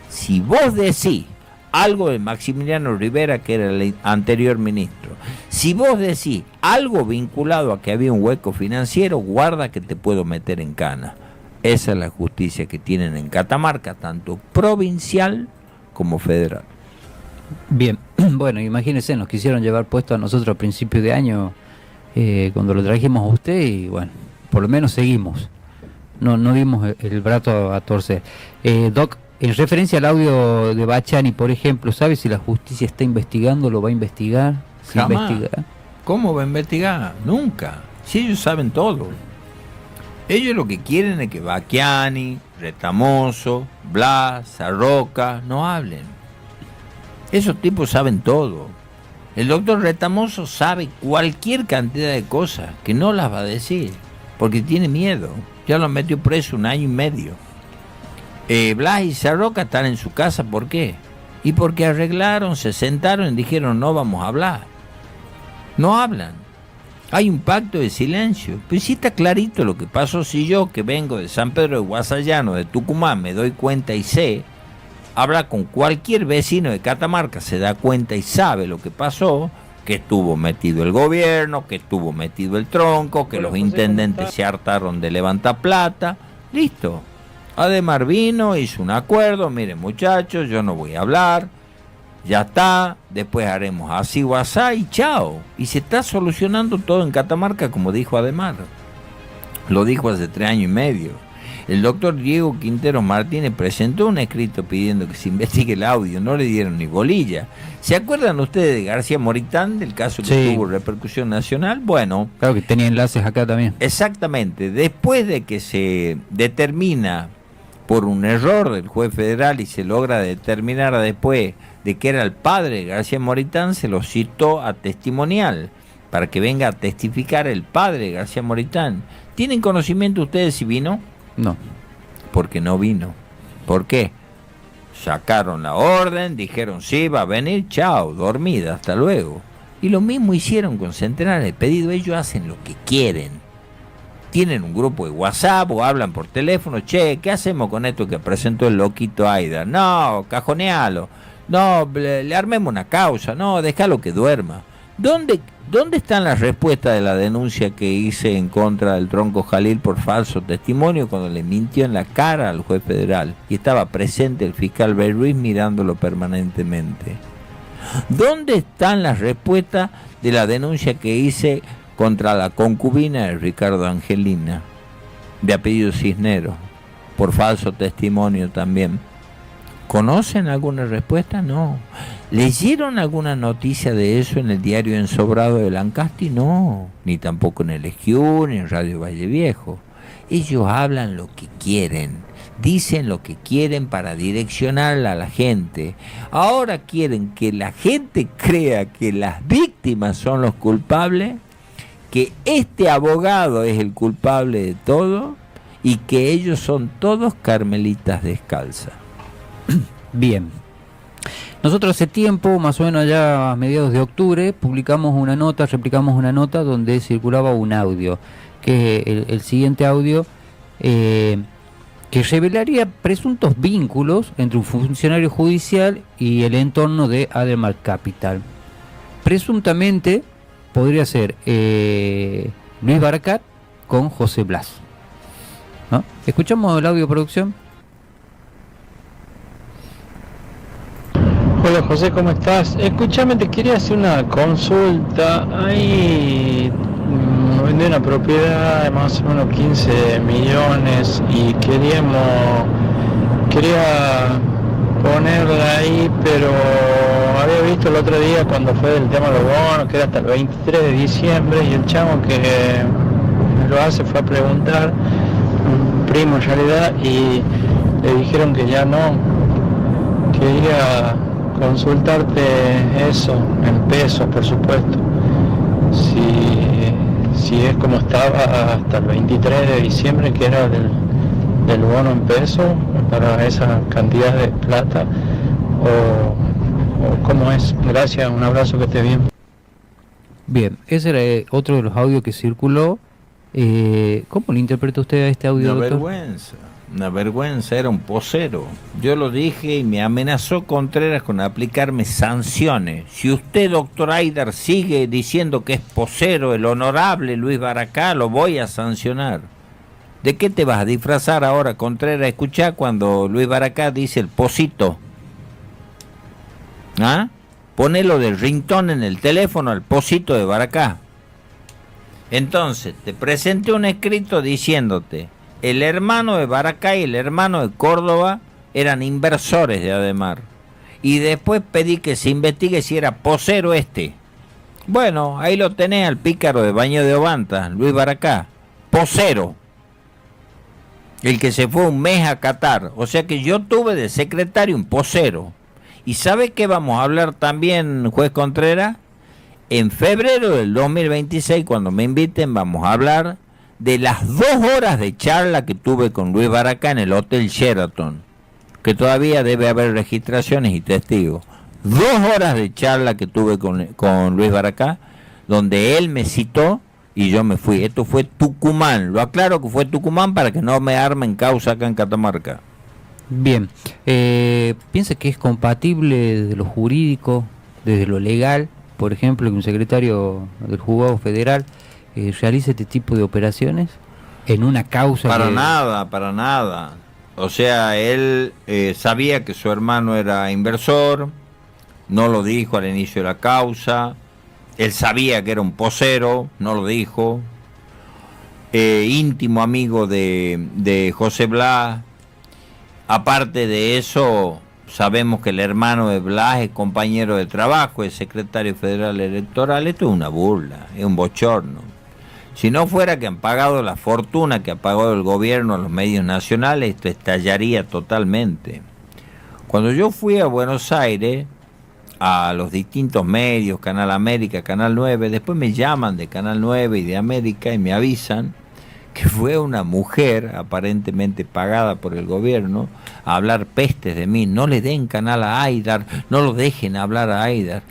Si vos decís algo de Maximiliano Rivera, que era el anterior ministro, si vos decís algo vinculado a que había un hueco financiero, guarda que te puedo meter en cana. Esa es la justicia que tienen en Catamarca, tanto provincial como federal. Bien, bueno, imagínense, nos quisieron llevar puesto a nosotros a principios de año, cuando lo trajimos a usted, y bueno, por lo menos seguimos. No dimos el brazo a torcer. Doc, en referencia al audio de Bachani, por ejemplo, ¿sabe si la justicia está investigando, lo va a investigar? Jamás. ¿Cómo va a investigar? Nunca. Si ellos saben todo. Ellos lo que quieren es que Bacchiani, Retamoso, Blas, Sarroca no hablen. Esos tipos saben todo. El doctor Retamoso sabe cualquier cantidad de cosas que no las va a decir, porque tiene miedo. Ya lo metió preso 1 año y medio. Blas y Sarroca están en su casa, ¿por qué? Y porque arreglaron, se sentaron y dijeron, no vamos a hablar. No hablan. Hay un pacto de silencio. Pues sí está clarito lo que pasó. Si yo, que vengo de San Pedro de Guasallano, de Tucumán, me doy cuenta y sé, habla con cualquier vecino de Catamarca, se da cuenta y sabe lo que pasó, que estuvo metido el gobierno, que estuvo metido el tronco, que los intendentes se hartaron de levantar plata. Listo. Ademar vino, hizo un acuerdo, miren muchachos, yo no voy a hablar, ya está, después haremos así o asá y chao. Y se está solucionando todo en Catamarca, como dijo Ademar. Lo dijo hace 3 años y medio. El doctor Diego Quintero Martínez presentó un escrito pidiendo que se investigue el audio, no le dieron ni bolilla. ¿Se acuerdan ustedes de García Moritán, del caso que tuvo repercusión nacional? Bueno, claro que tenía enlaces acá también. Exactamente, después de que se determina por un error del juez federal y se logra determinar después de que era el padre de García Moritán, se lo citó a testimonial para que venga a testificar el padre de García Moritán. ¿Tienen conocimiento ustedes si vino? No. Porque no vino. ¿Por qué? Sacaron la orden, dijeron sí, va a venir, chao, dormida, hasta luego. Y lo mismo hicieron con Centenares de Pedido. Ellos hacen lo que quieren. Tienen un grupo de WhatsApp o hablan por teléfono. Che, ¿qué hacemos con esto que presentó el loquito Aida? No, cajonealo. No, le armemos una causa. No, déjalo que duerma. ¿Dónde están las respuestas de la denuncia que hice en contra del Tronco Jalil por falso testimonio cuando le mintió en la cara al juez federal? Y estaba presente el fiscal Bey Ruiz mirándolo permanentemente. ¿Dónde están las respuestas de la denuncia que hice contra la concubina de Ricardo Angelina, de apellido Cisneros, por falso testimonio también? ¿Conocen alguna respuesta? No. ¿Leyeron alguna noticia de eso en el diario Ensobrado de Lancasti? No. Ni tampoco en el Esquiú, ni en Radio Valle Viejo. Ellos hablan lo que quieren, dicen lo que quieren para direccionarla a la gente. Ahora quieren que la gente crea que las víctimas son los culpables, que este abogado es el culpable de todo y que ellos son todos carmelitas descalzas. Bien. Nosotros hace tiempo, más o menos allá a mediados de octubre, replicamos una nota donde circulaba un audio, que el siguiente audio, que revelaría presuntos vínculos entre un funcionario judicial y el entorno de Ademar Capital. Presuntamente podría ser Luis Baracat con José Blas, ¿no? ¿Escuchamos el audio, producción? Hola José, ¿cómo estás? Escúchame, te quería hacer una consulta. Ahí me vendí una propiedad de más o menos 15 millones y quería ponerla ahí, pero había visto el otro día cuando fue el tema de los bonos, que era hasta el 23 de diciembre, y el chamo que lo hace fue a preguntar, un primo en realidad, y le dijeron que ya no. Quería consultarte eso, en pesos por supuesto, si es como estaba hasta el 23 de diciembre, que era del bono en pesos para esa cantidad de plata, o cómo es. Gracias, un abrazo, que esté bien. Bien, ese era otro de los audios que circuló. ¿Cómo le interpreta usted a este audio, doctor? Una vergüenza, era un posero. Yo lo dije y me amenazó Contreras con aplicarme sanciones. Si usted, doctor Aidar, sigue diciendo que es posero el honorable Luis Baracá, lo voy a sancionar. ¿De qué te vas a disfrazar ahora, Contreras? Escuchá cuando Luis Baracá dice el posito. ¿Ah? Ponelo de ringtone en el teléfono al posito de Baracá. Entonces, te presenté un escrito diciéndote: el hermano de Baracá y el hermano de Córdoba eran inversores de Ademar. Y después pedí que se investigue si era posero este. Bueno, ahí lo tenés al pícaro de Baño de Ovanta, Luis Baracá. Posero. El que se fue un mes a Qatar. O sea que yo tuve de secretario un posero. ¿Y sabe qué vamos a hablar también, juez Contreras? En febrero del 2026, cuando me inviten, vamos a hablar de las 2 horas de charla que tuve con Luis Baracá en el Hotel Sheraton, que todavía debe haber registraciones y testigos. 2 horas de charla que tuve con Luis Baracá, donde él me citó y yo me fui. Esto fue Tucumán, lo aclaro que fue Tucumán para que no me armen causa acá en Catamarca. Bien, ¿piensa que es compatible desde lo jurídico, desde lo legal, por ejemplo, que un secretario del juzgado federal realice este tipo de operaciones en una causa? Para nada. O sea, él sabía que su hermano era inversor, no lo dijo al inicio de la causa. Él sabía que era un posero, no lo dijo. Íntimo amigo de José Blas. Aparte de eso, sabemos que el hermano de Blas es compañero de trabajo, es secretario federal electoral. Esto es una burla, es un bochorno. Si no fuera que han pagado la fortuna que ha pagado el gobierno a los medios nacionales, esto estallaría totalmente. Cuando yo fui a Buenos Aires, a los distintos medios, Canal América, Canal 9, después me llaman de Canal 9 y de América y me avisan que fue una mujer aparentemente pagada por el gobierno a hablar pestes de mí. No le den canal a Aidar, no lo dejen hablar a Aidar.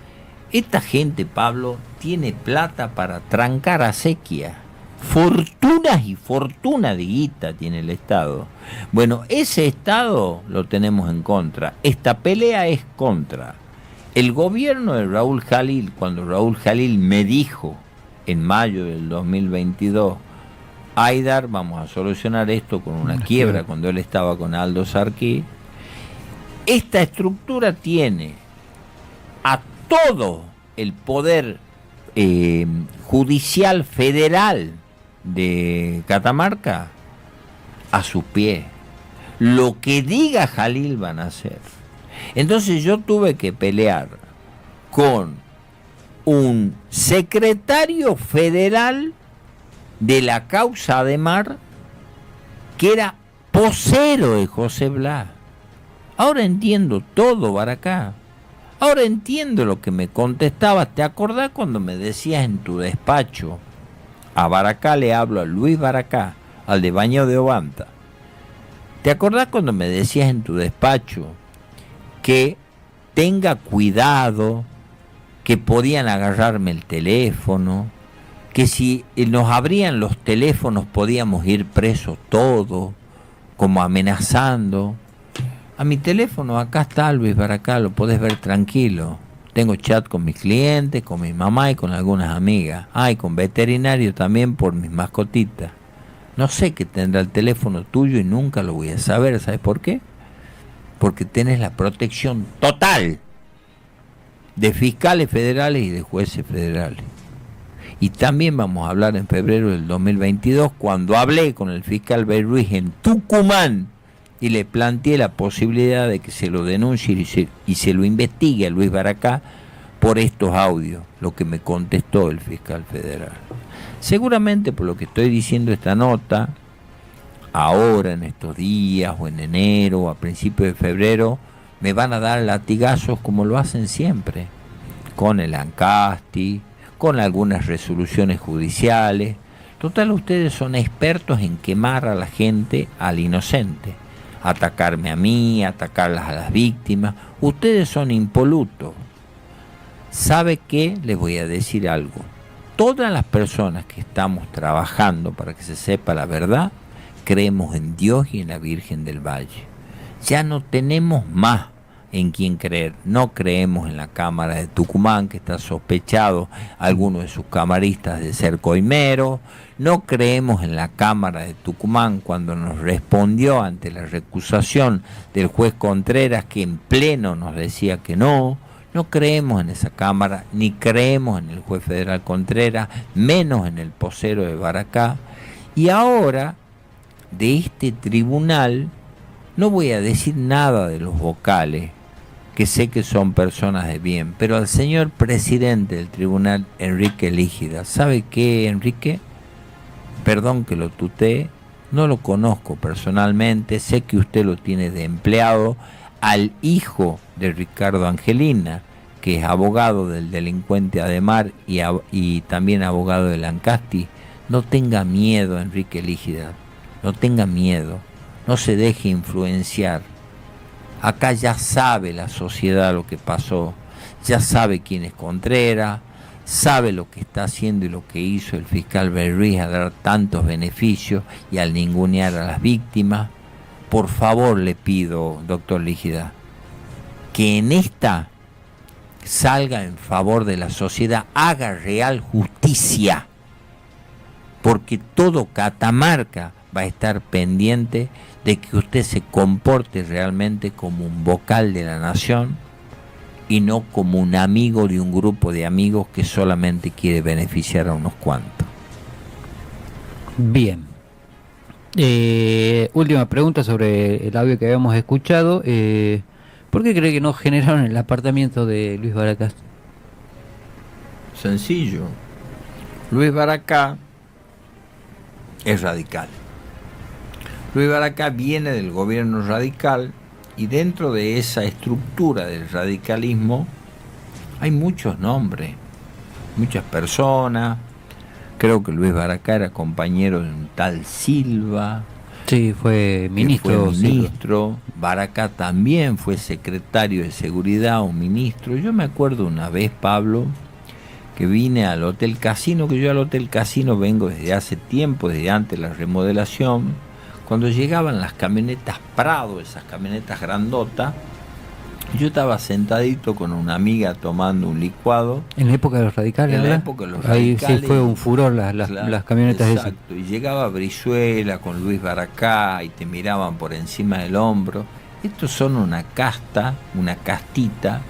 Esta gente, Pablo, tiene plata para trancar acequia. Fortunas y fortuna de guita tiene el Estado. Bueno, ese Estado lo tenemos en contra. Esta pelea es contra el gobierno de Raúl Jalil. Cuando Raúl Jalil me dijo en mayo del 2022, Aidar, vamos a solucionar esto con una quiebra, cuando él estaba con Aldo Sarquí. Esta estructura tiene a todo el poder judicial federal de Catamarca a sus pies. Lo que diga Jalil van a hacer. Entonces yo tuve que pelear con un secretario federal de la causa Ademar que era posero de José Blas. Ahora entiendo todo, Baracá. Ahora entiendo lo que me contestabas. ¿Te acordás cuando me decías en tu despacho? A Baracá le hablo, a Luis Baracá, al de Baño de Obanta. ¿Te acordás cuando me decías en tu despacho que tenga cuidado, que podían agarrarme el teléfono, que si nos abrían los teléfonos podíamos ir presos todos, como amenazando? A mi teléfono acá está, Luis Baracá, lo podés ver tranquilo. Tengo chat con mis clientes, con mi mamá y con algunas amigas. Y con veterinario también por mis mascotitas. No sé qué tendrá el teléfono tuyo y nunca lo voy a saber. ¿Sabes por qué? Porque tenés la protección total de fiscales federales y de jueces federales. Y también vamos a hablar en febrero del 2022, cuando hablé con el fiscal Beruiz en Tucumán y le planteé la posibilidad de que se lo denuncie y se lo investigue a Luis Baracá por estos audios, lo que me contestó el fiscal federal. Seguramente por lo que estoy diciendo esta nota, ahora en estos días o en enero o a principios de febrero, me van a dar latigazos como lo hacen siempre, con el Ancasti, con algunas resoluciones judiciales. Total, ustedes son expertos en quemar a la gente, al inocente, atacarme a mí, atacarlas a las víctimas. Ustedes son impolutos. ¿Sabe qué? Les voy a decir algo. Todas las personas que estamos trabajando para que se sepa la verdad, creemos en Dios y en la Virgen del Valle. Ya no tenemos más en quién creer. No creemos en la Cámara de Tucumán, que está sospechado algunos de sus camaristas de ser coimeros. No creemos en la Cámara de Tucumán cuando nos respondió ante la recusación del juez Contreras, que en pleno nos decía que no. No creemos en esa Cámara, ni creemos en el juez federal Contreras, menos en el posero de Baracá. Y ahora, de este tribunal, no voy a decir nada de los vocales, que sé que son personas de bien, pero al señor presidente del tribunal, Enrique Lígida, ¿sabe qué, Enrique? Perdón que lo tutee, no lo conozco personalmente, sé que usted lo tiene de empleado, al hijo de Ricardo Angelina, que es abogado del delincuente Ademar y también abogado del Ancasti. No tenga miedo, Enrique Lígida, no tenga miedo, no se deje influenciar. Acá ya sabe la sociedad lo que pasó, ya sabe quién es Contreras, sabe lo que está haciendo y lo que hizo el fiscal Berruiz a dar tantos beneficios y al ningunear a las víctimas. Por favor le pido, doctor Lígida, que en esta salga en favor de la sociedad, haga real justicia, porque todo Catamarca va a estar pendiente de que usted se comporte realmente como un vocal de la nación y no como un amigo de un grupo de amigos que solamente quiere beneficiar a unos cuantos. Bien. Última pregunta sobre el audio que habíamos escuchado. ¿Por qué cree que no generaron el apartamiento de Luis Baracá? Sencillo. Luis Baracá es radical. Luis Baracá viene del gobierno radical y dentro de esa estructura del radicalismo hay muchos nombres, muchas personas. Creo que Luis Baracá era compañero de un tal Silva. Sí, fue ministro. Baracá también fue secretario de seguridad o ministro. Yo me acuerdo una vez, Pablo, que vine al Hotel Casino, que yo al Hotel Casino vengo desde hace tiempo, desde antes de la remodelación, cuando llegaban las camionetas Prado, esas camionetas grandotas, yo estaba sentadito con una amiga tomando un licuado. En la época de los radicales, en ¿verdad? La época de los ahí radicales, sí fue un furor claro, las camionetas esas. Exacto, y llegaba Brizuela con Luis Baracá y te miraban por encima del hombro. Estos son una casta, una castita,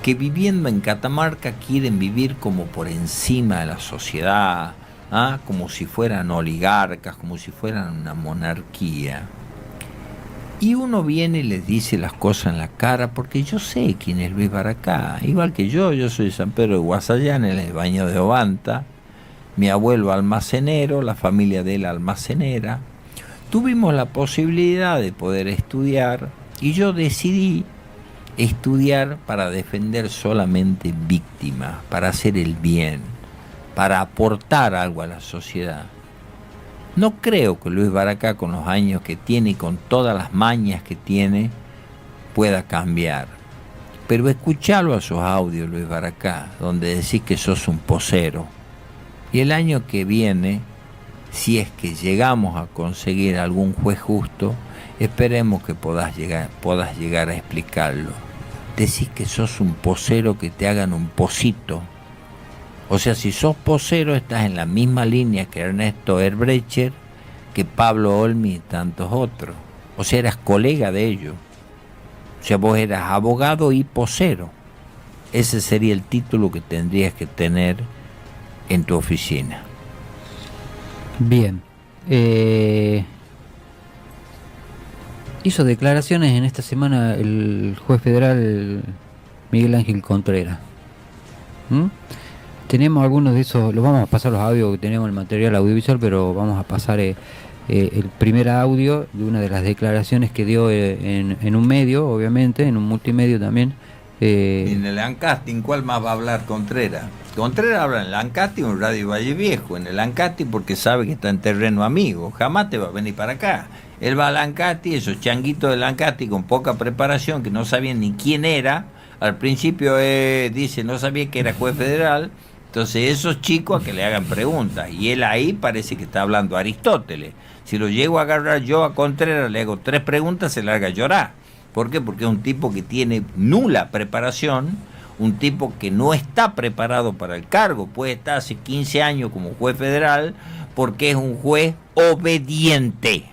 que viviendo en Catamarca quieren vivir como por encima de la sociedad, como si fueran oligarcas, como si fueran una monarquía. Y uno viene y les dice las cosas en la cara, porque yo sé quién es Luis Baracá, igual que yo soy de San Pedro de Guasallán, en el Baño de Obanta, mi abuelo almacenero, la familia de él almacenera. Tuvimos la posibilidad de poder estudiar y yo decidí estudiar para defender solamente víctimas, para hacer el bien, para aportar algo a la sociedad. No creo que Luis Baracá, con los años que tiene y con todas las mañas que tiene, pueda cambiar. Pero escuchalo a sus audios, Luis Baracá, donde decís que sos un posero. Y el año que viene, si es que llegamos a conseguir algún juez justo, esperemos que puedas llegar a explicarlo. Decís que sos un posero, que te hagan un posito. O sea, si sos posero, estás en la misma línea que Ernesto Erbrecher, que Pablo Olmi y tantos otros. O sea, eras colega de ellos. O sea, vos eras abogado y posero. Ese sería el título que tendrías que tener en tu oficina. Bien. Hizo declaraciones en esta semana el juez federal Miguel Ángel Contreras. Tenemos algunos de esos, los vamos a pasar los audios, que tenemos el material audiovisual, pero vamos a pasar el primer audio de una de las declaraciones que dio en un medio, obviamente, en un multimedio también. En el Ancasti, ¿cuál más va a hablar Contreras? Contreras habla en el Ancasti o en Radio Valle Viejo. En el Ancasti porque sabe que está en terreno amigo, jamás te va a venir para acá. Él va al Ancasti, esos changuitos del Ancasti con poca preparación, que no sabían ni quién era. Al principio dice, no sabía que era juez federal. Entonces esos chicos a que le hagan preguntas, y él ahí parece que está hablando Aristóteles. Si lo llego a agarrar yo a Contreras, le hago 3 preguntas, se larga a llorar. ¿Por qué? Porque es un tipo que tiene nula preparación, un tipo que no está preparado para el cargo, puede estar hace 15 años como juez federal, porque es un juez obediente.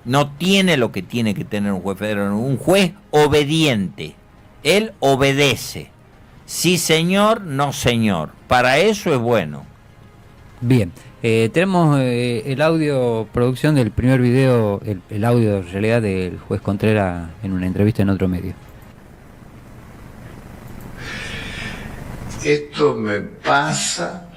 No tiene lo que tiene que tener un juez federal, un juez obediente. Él obedece. Sí señor, no señor. Para eso es bueno. Bien, tenemos el audio, producción del primer video, el audio en realidad del juez Contreras en una entrevista en otro medio. Esto me pasa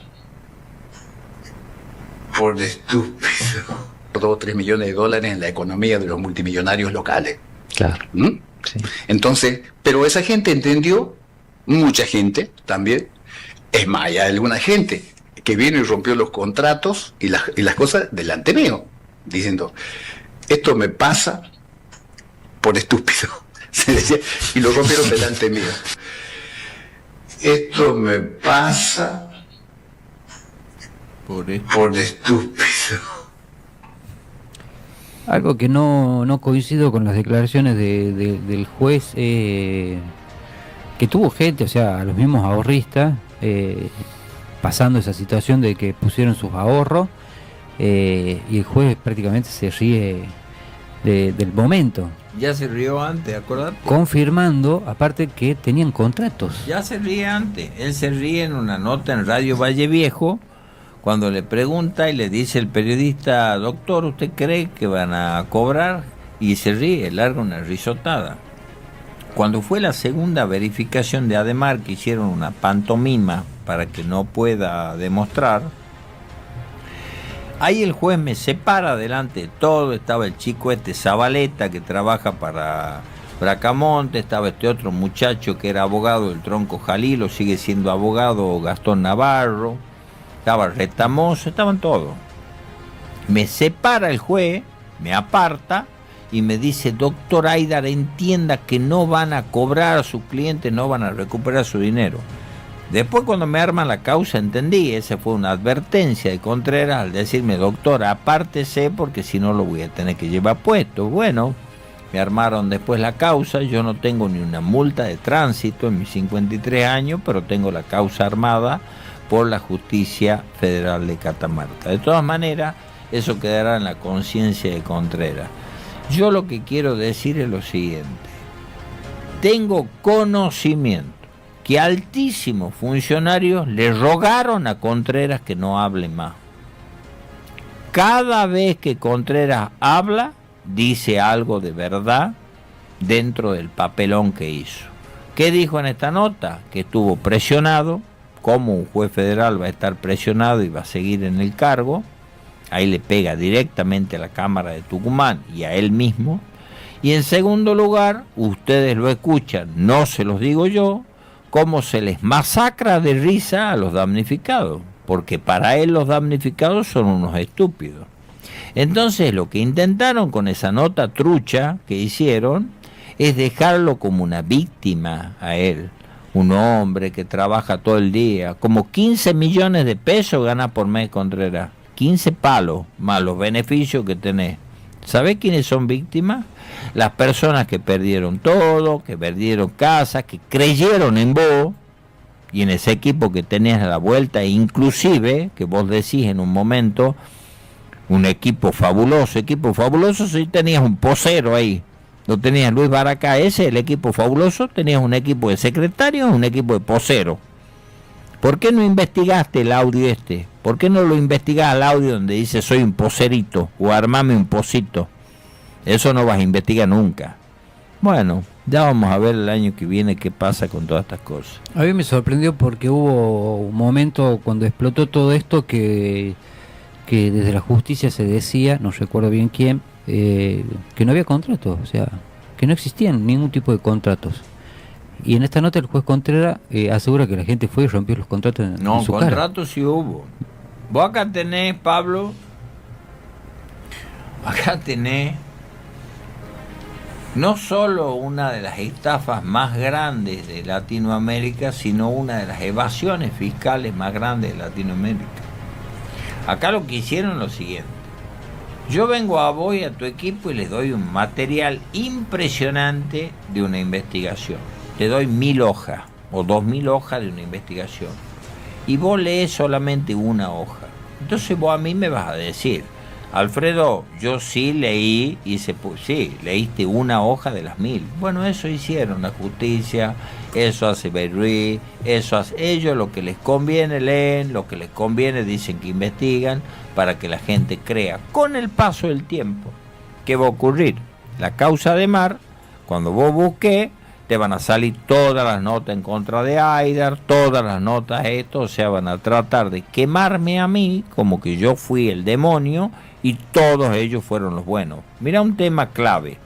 por estúpido. 2 o 3 millones de dólares en la economía de los multimillonarios locales. Claro. Sí. Entonces, pero esa gente entendió, mucha gente también, es más, hay alguna gente que vino y rompió los contratos y las cosas delante mío, diciendo, esto me pasa por estúpido, se decía, y lo rompieron delante mío. Esto me pasa por estúpido. Algo que no coincido con las declaraciones del juez, que tuvo gente, o sea, los mismos ahorristas, pasando esa situación de que pusieron sus ahorros, y el juez prácticamente se ríe del momento. Ya se rió antes, acordate. Confirmando, aparte, que tenían contratos. Ya se ríe antes. Él se ríe en una nota en Radio Valle Viejo, cuando le pregunta y le dice el periodista: doctor, ¿usted cree que van a cobrar? Y se ríe, larga una risotada. Cuando fue la segunda verificación de Ademar, que hicieron una pantomima para que no pueda demostrar, ahí el juez me separa delante de todo. Estaba el chico Zabaleta, que trabaja para Bracamonte, estaba este otro muchacho que era abogado del Tronco Jalil, o sigue siendo abogado, Gastón Navarro, estaba Retamoso, estaban todos. Me separa el juez, me aparta y me dice: doctor Aidar, entienda que no van a cobrar a sus clientes, no van a recuperar su dinero. Después, cuando me arman la causa, entendí, esa fue una advertencia de Contreras al decirme: doctor, apártese porque si no lo voy a tener que llevar puesto. Bueno, me armaron después la causa. Yo no tengo ni una multa de tránsito en mis 53 años, pero tengo la causa armada por la Justicia Federal de Catamarca. De todas maneras, eso quedará en la conciencia de Contreras. Yo lo que quiero decir es lo siguiente: tengo conocimiento que altísimos funcionarios le rogaron a Contreras que no hable más. Cada vez que Contreras habla, dice algo de verdad dentro del papelón que hizo. ¿Qué dijo en esta nota? Que estuvo presionado. ¿Cómo un juez federal va a estar presionado y va a seguir en el cargo? Ahí le pega directamente a la Cámara de Tucumán y a él mismo. Y en segundo lugar, ustedes lo escuchan, no se los digo yo, cómo se les masacra de risa a los damnificados, porque para él los damnificados son unos estúpidos. Entonces, lo que intentaron con esa nota trucha que hicieron es dejarlo como una víctima a él. Un hombre que trabaja todo el día, como 15 millones de pesos gana por mes Contreras, 15 palos más los beneficios que tenés. ¿Sabés quiénes son víctimas? Las personas que perdieron todo, que perdieron casa, que creyeron en vos y en ese equipo que tenías a la vuelta, e inclusive, que vos decís en un momento, un equipo fabuloso si tenías un posero ahí. No tenías Luis Baracá, ese el equipo fabuloso, tenías un equipo de secretarios, un equipo de posero. ¿Por qué no investigaste el audio este? ¿Por qué no lo investigás al audio donde dice soy un poserito o armame un posito? Eso no vas a investigar nunca. Bueno, ya vamos a ver el año que viene qué pasa con todas estas cosas. A mí me sorprendió porque hubo un momento cuando explotó todo esto que desde la justicia se decía, no recuerdo bien quién, que no había contratos, o sea, que no existían ningún tipo de contratos. Y en esta nota el juez Contreras asegura que la gente fue y rompió los contratos en su cara. No, contratos sí hubo. Vos acá tenés, Pablo, acá tenés no solo una de las estafas más grandes de Latinoamérica, sino una de las evasiones fiscales más grandes de Latinoamérica. Acá lo que hicieron es lo siguiente: yo vengo a vos y a tu equipo y les doy un material impresionante de una investigación. Te doy 1000 hojas o 2000 hojas de una investigación y vos lees solamente una hoja. Entonces vos a mí me vas a decir: Alfredo, yo sí leí, y sí, leíste una hoja de las 1000. Bueno, eso hicieron la justicia, eso hace Berruí, eso hace ellos, lo que les conviene leen, lo que les conviene dicen que investigan, para que la gente crea. Con el paso del tiempo, ¿qué va a ocurrir? La causa de Mar, cuando vos busques, te van a salir todas las notas en contra de Aidar, todas las notas esto, o sea, van a tratar de quemarme a mí como que yo fui el demonio y todos ellos fueron los buenos. Mira un tema clave.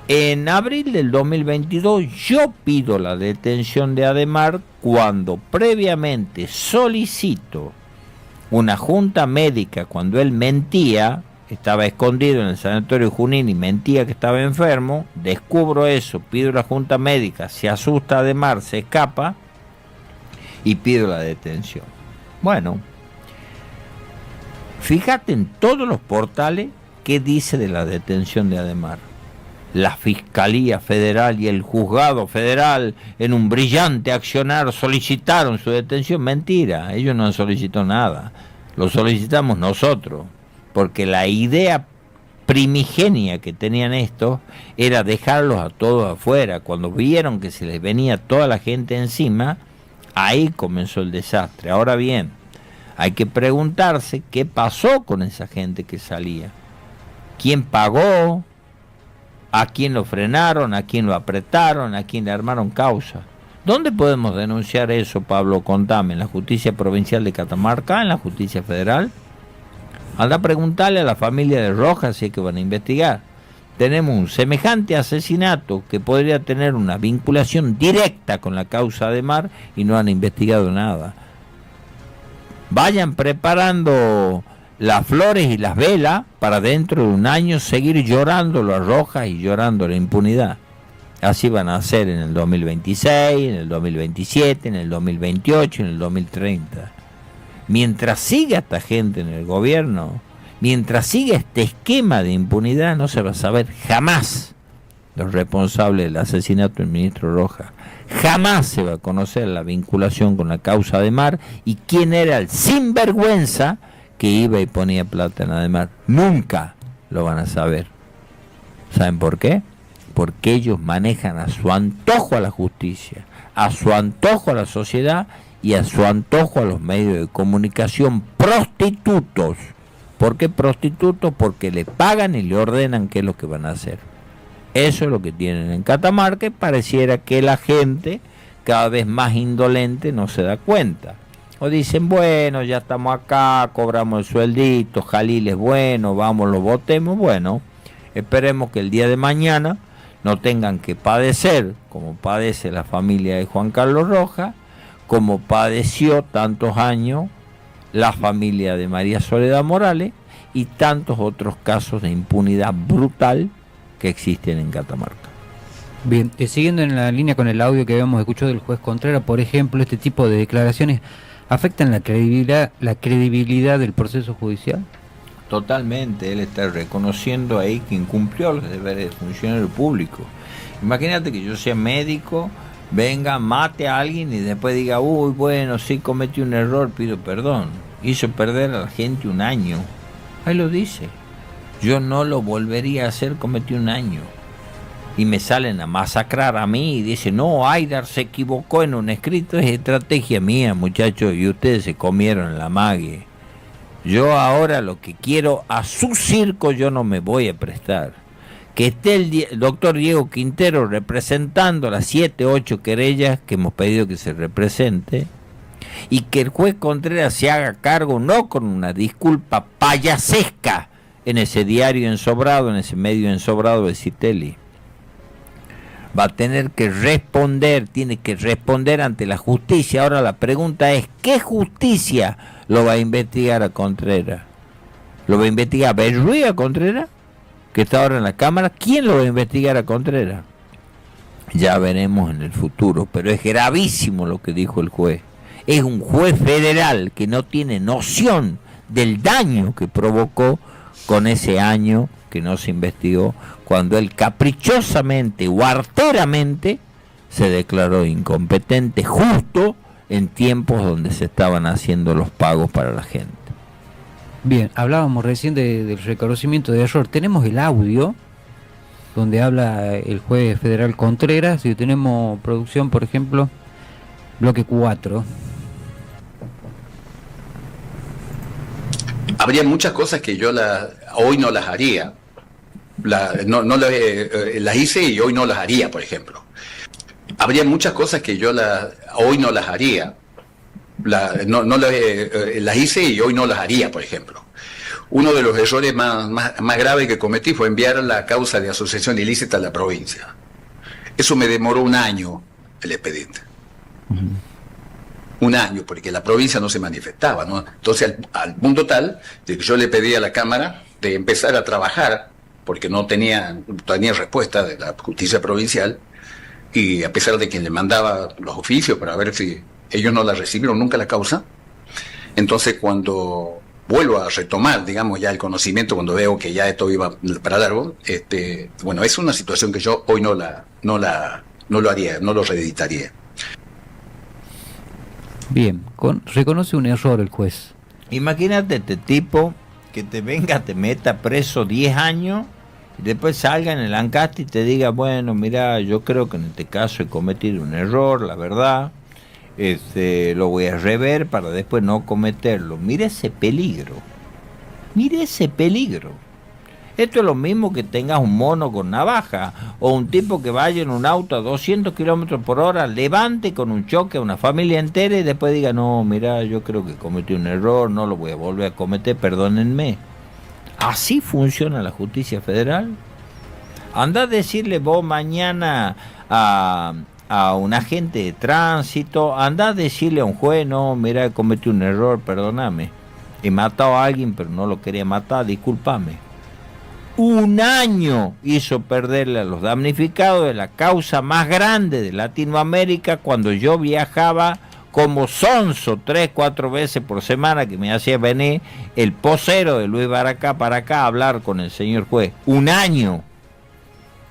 En abril del 2022 yo pido la detención de Ademar cuando previamente solicito una junta médica cuando él mentía, estaba escondido en el sanatorio Junín y mentía que estaba enfermo. Descubro eso, pido la junta médica, se asusta Ademar, se escapa y pido la detención. Bueno, fíjate en todos los portales qué dice de la detención de Adhemar. La Fiscalía Federal y el Juzgado Federal, en un brillante accionar, solicitaron su detención. Mentira, ellos no han solicitado nada, lo solicitamos nosotros, porque la idea primigenia que tenían estos era dejarlos a todos afuera. Cuando vieron que se les venía toda la gente encima, ahí comenzó el desastre. Ahora bien, hay que preguntarse qué pasó con esa gente que salía. ¿Quién pagó? ¿A quién lo frenaron? ¿A quién lo apretaron? ¿A quién le armaron causa? ¿Dónde podemos denunciar eso, Pablo? Contame, ¿en la Justicia Provincial de Catamarca? ¿En la Justicia Federal? Anda a preguntarle a la familia de Rojas si es que van a investigar. Tenemos un semejante asesinato que podría tener una vinculación directa con la causa Adhemar y no han investigado nada. Vayan preparando las flores y las velas para dentro de un año seguir llorando las Rojas y llorando la impunidad. Así van a hacer en el 2026, en el 2027, en el 2028, en el 2030. Mientras siga esta gente en el gobierno, mientras siga este esquema de impunidad, no se va a saber jamás los responsables del asesinato del ministro Rojas. Jamás se va a conocer la vinculación con la causa Adhemar y quién era el sinvergüenza que iba y ponía plata en Adhemar. Nunca lo van a saber. ¿Saben por qué? Porque ellos manejan a su antojo a la justicia, a su antojo a la sociedad y a su antojo a los medios de comunicación prostitutos. ¿Por qué prostitutos? Porque le pagan y le ordenan qué es lo que van a hacer. Eso es lo que tienen en Catamarca y pareciera que la gente cada vez más indolente no se da cuenta. O dicen, bueno, ya estamos acá, cobramos el sueldito, Jalil es bueno, vamos, lo votemos. Bueno, esperemos que el día de mañana no tengan que padecer, como padece la familia de Juan Carlos Rojas, como padeció tantos años la familia de María Soledad Morales y tantos otros casos de impunidad brutal que existen en Catamarca. Bien, siguiendo en la línea con el audio que habíamos escuchado del juez Contreras, por ejemplo, este tipo de declaraciones afectan la credibilidad del proceso judicial. Totalmente, él está reconociendo ahí que incumplió los deberes de funcionario público. Imagínate que yo sea médico, venga, mate a alguien y después diga, uy, bueno, sí cometí un error, pido perdón. Hizo perder a la gente un año. Ahí lo dice. Yo no lo volvería a hacer, cometí un año. Y me salen a masacrar a mí y dicen, no, Aidar se equivocó en un escrito, es estrategia mía, muchachos, y ustedes se comieron la mague. Yo ahora lo que quiero, a su circo yo no me voy a prestar. Que esté el doctor Diego Quintero representando las 7, 8 querellas que hemos pedido que se represente, y que el juez Contreras se haga cargo, no con una disculpa payasesca en ese diario ensobrado, en ese medio ensobrado de Citelli. Va a tener que responder, tiene que responder ante la justicia. Ahora la pregunta es, ¿qué justicia lo va a investigar a Contreras? ¿Lo va a investigar Berruy a Contreras, que está ahora en la Cámara? ¿Quién lo va a investigar a Contreras? Ya veremos en el futuro, pero es gravísimo lo que dijo el juez. Es un juez federal que no tiene noción del daño que provocó con ese año que no se investigó, cuando él caprichosamente o arteramente se declaró incompetente justo en tiempos donde se estaban haciendo los pagos para la gente. Bien, hablábamos recién del reconocimiento de error. Tenemos el audio donde habla el juez federal Contreras, y tenemos producción, por ejemplo, bloque 4. Habría muchas cosas que yo hoy no las haría. Las hice y hoy no las haría, por ejemplo. Habría muchas cosas que yo hoy no las haría. Las hice y hoy no las haría, por ejemplo. Uno de los errores más graves que cometí fue enviar la causa de asociación ilícita a la provincia. Eso me demoró un año el expediente. Un año, porque la provincia no se manifestaba, ¿no? Entonces, al punto tal de que yo le pedí a la Cámara de empezar a trabajar, porque no tenía respuesta de la justicia provincial, y a pesar de que le mandaba los oficios para ver si ellos no la recibieron nunca la causa. Entonces cuando vuelvo a retomar, digamos, ya el conocimiento, cuando veo que ya esto iba para largo, bueno, es una situación que yo hoy no lo haría, no lo reeditaría. Bien, reconoce un error el juez. Imagínate este tipo que te venga, te meta preso 10 años y después salga en el Ancasti y te diga, bueno, mira, yo creo que en este caso he cometido un error, la verdad, lo voy a rever para después no cometerlo. Mire ese peligro, mire ese peligro. Esto es lo mismo que tengas un mono con navaja o un tipo que vaya en un auto a 200 kilómetros por hora, levante con un choque a una familia entera y después diga, no, mira, yo creo que cometí un error, no lo voy a volver a cometer, perdónenme. ¿Así funciona la justicia federal? Anda a decirle vos mañana a un agente de tránsito, anda a decirle a un juez, no, mira, cometí un error, perdóname. He matado a alguien, pero no lo quería matar, discúlpame. Un año hizo perderle a los damnificados de la causa más grande de Latinoamérica cuando yo viajaba como sonso 3-4 veces por semana, que me hacía venir el posero de Luis Baracá para acá a hablar con el señor juez. Un año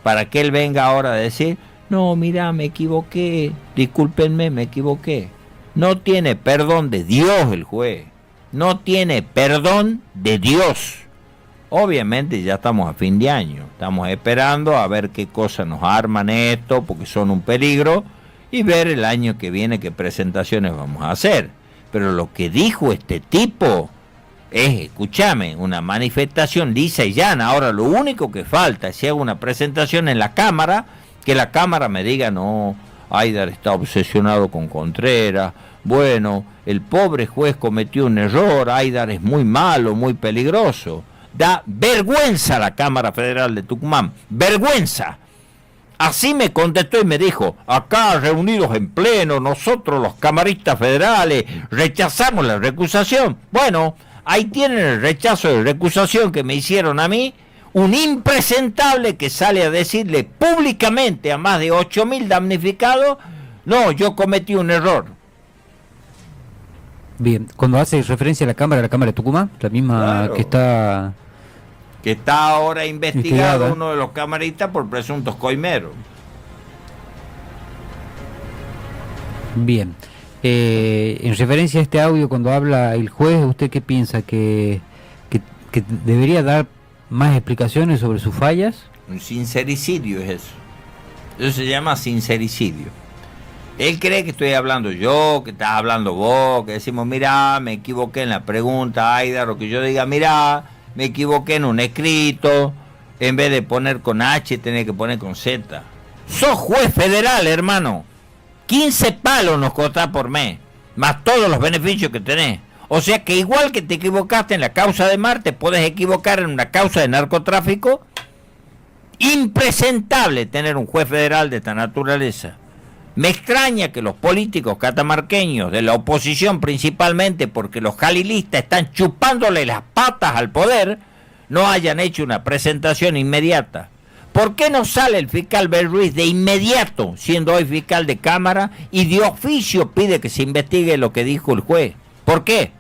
para que él venga ahora a decir, no, mira, me equivoqué, discúlpenme, me equivoqué. No tiene perdón de Dios el juez, no tiene perdón de Dios. Obviamente ya estamos a fin de año, estamos esperando a ver qué cosas nos arman esto, porque son un peligro, y ver el año que viene qué presentaciones vamos a hacer. Pero lo que dijo este tipo es, escúchame, una manifestación lisa y llana. Ahora lo único que falta es si hago una presentación en la Cámara, que la Cámara me diga, no, Aidar está obsesionado con Contreras, bueno, el pobre juez cometió un error, Aidar es muy malo, muy peligroso. Da vergüenza la Cámara Federal de Tucumán, vergüenza. Así me contestó y me dijo, acá reunidos en pleno, nosotros los camaristas federales rechazamos la recusación. Bueno, ahí tienen el rechazo de recusación que me hicieron a mí, un impresentable que sale a decirle públicamente a más de 8.000 damnificados, no, yo cometí un error. Bien, cuando hace referencia a la Cámara de Tucumán, la misma Claro. que está ahora investigado investigada. uno de los camaristas por presuntos coimeros. Bien. En referencia a este audio, cuando habla el juez, ¿usted qué piensa? ¿Que debería dar más explicaciones sobre sus fallas? Un sincericidio es eso. Eso se llama sincericidio. Él cree que estoy hablando yo, que estás hablando vos, que decimos, mira, me equivoqué en la pregunta, Aidar, o que yo diga, mira, me equivoqué en un escrito, en vez de poner con H, tenés que poner con Z. Sos juez federal, hermano. 15 palos nos costás por mes, más todos los beneficios que tenés. O sea que igual que te equivocaste en la causa de Mar, te podés equivocar en una causa de narcotráfico. Impresentable tener un juez federal de esta naturaleza. Me extraña que los políticos catamarqueños, de la oposición principalmente, porque los jalilistas están chupándole las patas al poder, no hayan hecho una presentación inmediata. ¿Por qué no sale el fiscal Bel Ruiz de inmediato, siendo hoy fiscal de Cámara, y de oficio pide que se investigue lo que dijo el juez? ¿Por qué?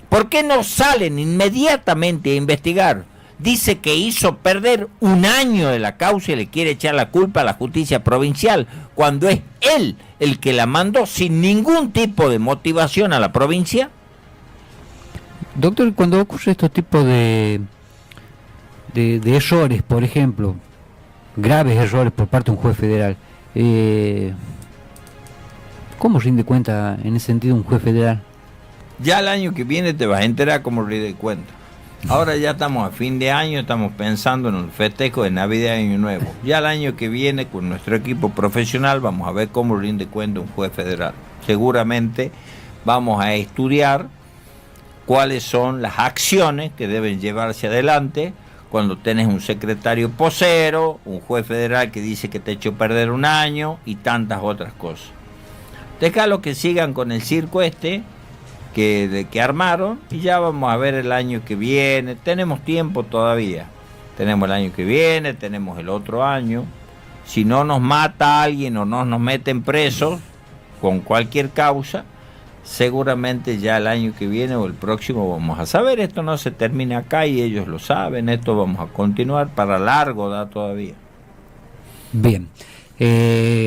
¿Por qué no salen inmediatamente a investigar? Dice que hizo perder un año de la causa y le quiere echar la culpa a la justicia provincial, cuando es él el que la mandó sin ningún tipo de motivación a la provincia. Doctor, cuando ocurre estos tipos de errores, por ejemplo, graves errores por parte de un juez federal, ¿cómo rinde cuenta en ese sentido un juez federal? Ya el año que viene te vas a enterar cómo rinde cuenta. Ahora ya estamos a fin de año, estamos pensando en el festejo de Navidad y Año Nuevo. Ya el año que viene, con nuestro equipo profesional, vamos a ver cómo rinde cuenta un juez federal. Seguramente vamos a estudiar cuáles son las acciones que deben llevarse adelante cuando tenés un secretario posero, un juez federal que dice que te echó perder un año y tantas otras cosas. Déjalo que sigan con el circo que armaron y ya vamos a ver el año que viene. Tenemos tiempo todavía. Tenemos el año que viene, tenemos el otro año. Si no nos mata alguien o no nos meten presos, con cualquier causa, seguramente ya el año que viene o el próximo vamos a saber. Esto no se termina acá y ellos lo saben, esto vamos a continuar, para largo da todavía. Bien,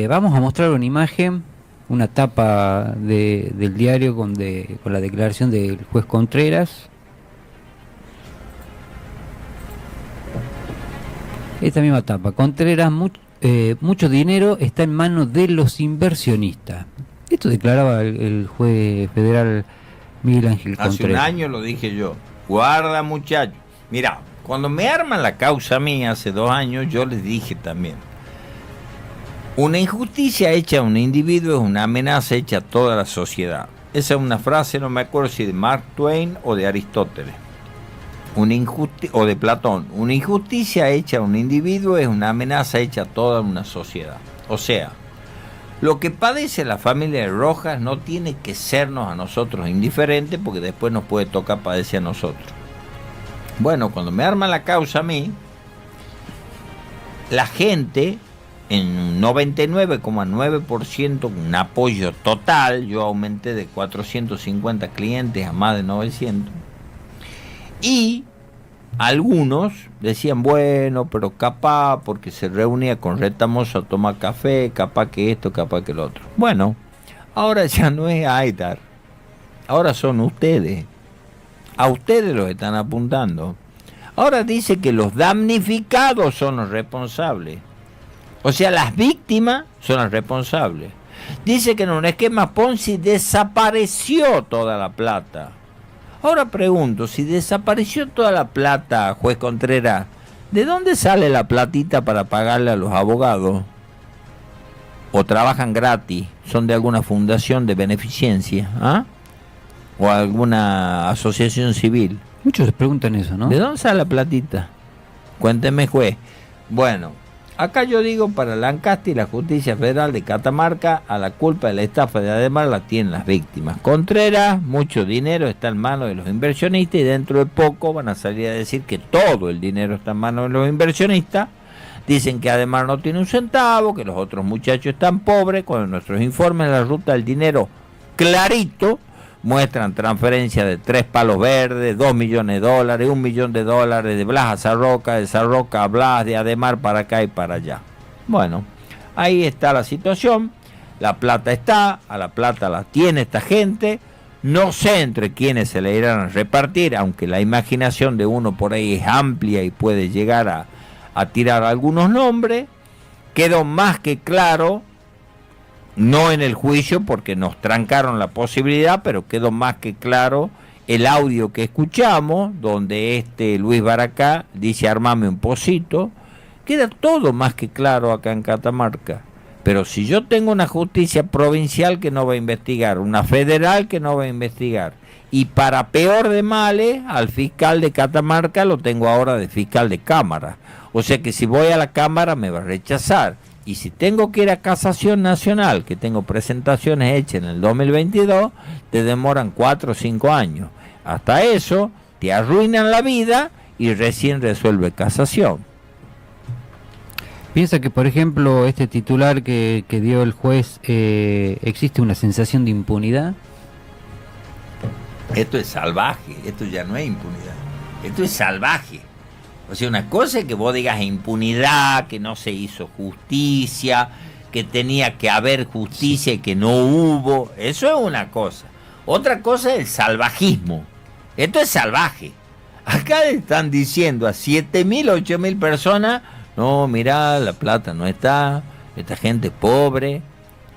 vamos a mostrar una imagen, una tapa del diario con la declaración del juez Contreras. Esta misma tapa, Contreras, mucho dinero está en manos de los inversionistas. Esto declaraba el juez federal Miguel Ángel Contreras. Hace un año lo dije yo. Guarda, muchachos. Mira, cuando me arman la causa mía hace 2 años, yo les dije también. Una injusticia hecha a un individuo es una amenaza hecha a toda la sociedad. Esa es una frase, no me acuerdo si de Mark Twain o de Aristóteles. O de Platón. Una injusticia hecha a un individuo es una amenaza hecha a toda una sociedad. O sea, lo que padece la familia de Rojas no tiene que sernos a nosotros indiferentes, porque después nos puede tocar padecer a nosotros. Bueno, cuando me arman la causa a mí, la gente, en un 99,9%, un apoyo total, yo aumenté de 450 clientes a más de 900, y algunos decían, bueno, pero capaz, porque se reunía con Retamoso a tomar café, capaz que esto, capaz que lo otro. Bueno, ahora ya no es Aidar, ahora son ustedes. A ustedes los están apuntando. Ahora dice que los damnificados son los responsables. O sea, las víctimas son las responsables. Dice que en un esquema Ponzi desapareció toda la plata. Ahora pregunto, si desapareció toda la plata, juez Contreras, ¿de dónde sale la platita para pagarle a los abogados? ¿O trabajan gratis? ¿Son de alguna fundación de beneficencia? ¿Ah? ¿O alguna asociación civil? Muchos se preguntan eso, ¿no? ¿De dónde sale la platita? Cuénteme, juez. Bueno, acá yo digo, para Lancaster y la Justicia Federal de Catamarca, a la culpa de la estafa de Ademar la tienen las víctimas. Contreras, mucho dinero está en manos de los inversionistas, y dentro de poco van a salir a decir que todo el dinero está en manos de los inversionistas. Dicen que Ademar no tiene un centavo, que los otros muchachos están pobres, cuando nuestros informes de la ruta del dinero clarito muestran transferencias de 3 palos verdes, $2 millones, $1 millón de Blas a Sarroca, de Sarroca a Blas, de Ademar para acá y para allá. Bueno, ahí está la situación. La plata está, a la plata la tiene esta gente. No sé entre quiénes se le irán a repartir, aunque la imaginación de uno por ahí es amplia y puede llegar a tirar algunos nombres. Quedó más que claro, no en el juicio porque nos trancaron la posibilidad, pero quedó más que claro el audio que escuchamos, donde Luis Baracá dice armame un pocito. Queda todo más que claro acá en Catamarca. Pero si yo tengo una justicia provincial que no va a investigar, una federal que no va a investigar, y para peor de males, al fiscal de Catamarca lo tengo ahora de fiscal de Cámara. O sea que si voy a la Cámara me va a rechazar. Y si tengo que ir a Casación Nacional, que tengo presentaciones hechas en el 2022, te demoran 4 o 5 años. Hasta eso, te arruinan la vida y recién resuelve Casación. Piensa que, por ejemplo, este titular que dio el juez, ¿existe una sensación de impunidad? Esto es salvaje, esto ya no es impunidad, esto es salvaje. O sea, una cosa es que vos digas impunidad, que no se hizo justicia, que tenía que haber justicia y que no hubo. Eso es una cosa. Otra cosa es el salvajismo. Esto es salvaje. Acá le están diciendo a 7.000, 8.000 personas, no, mirá, la plata no está, esta gente es pobre.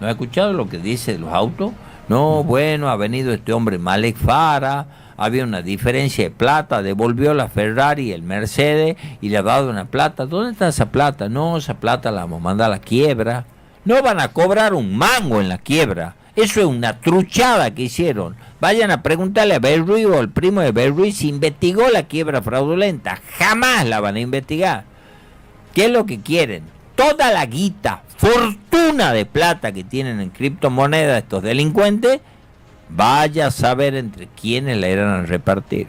¿No has escuchado lo que dice de los autos? No, bueno, ha venido este hombre Malek Fara, había una diferencia de plata, devolvió la Ferrari y el Mercedes y le ha dado una plata. ¿Dónde está esa plata? No, esa plata la vamos a mandar a la quiebra. No van a cobrar un mango en la quiebra. Eso es una truchada que hicieron. Vayan a preguntarle a Berruy o al primo de Berruy si investigó la quiebra fraudulenta. Jamás la van a investigar. ¿Qué es lo que quieren? Toda la guita, fortuna de plata que tienen en criptomonedas estos delincuentes, vaya a saber entre quiénes la irán a repartir.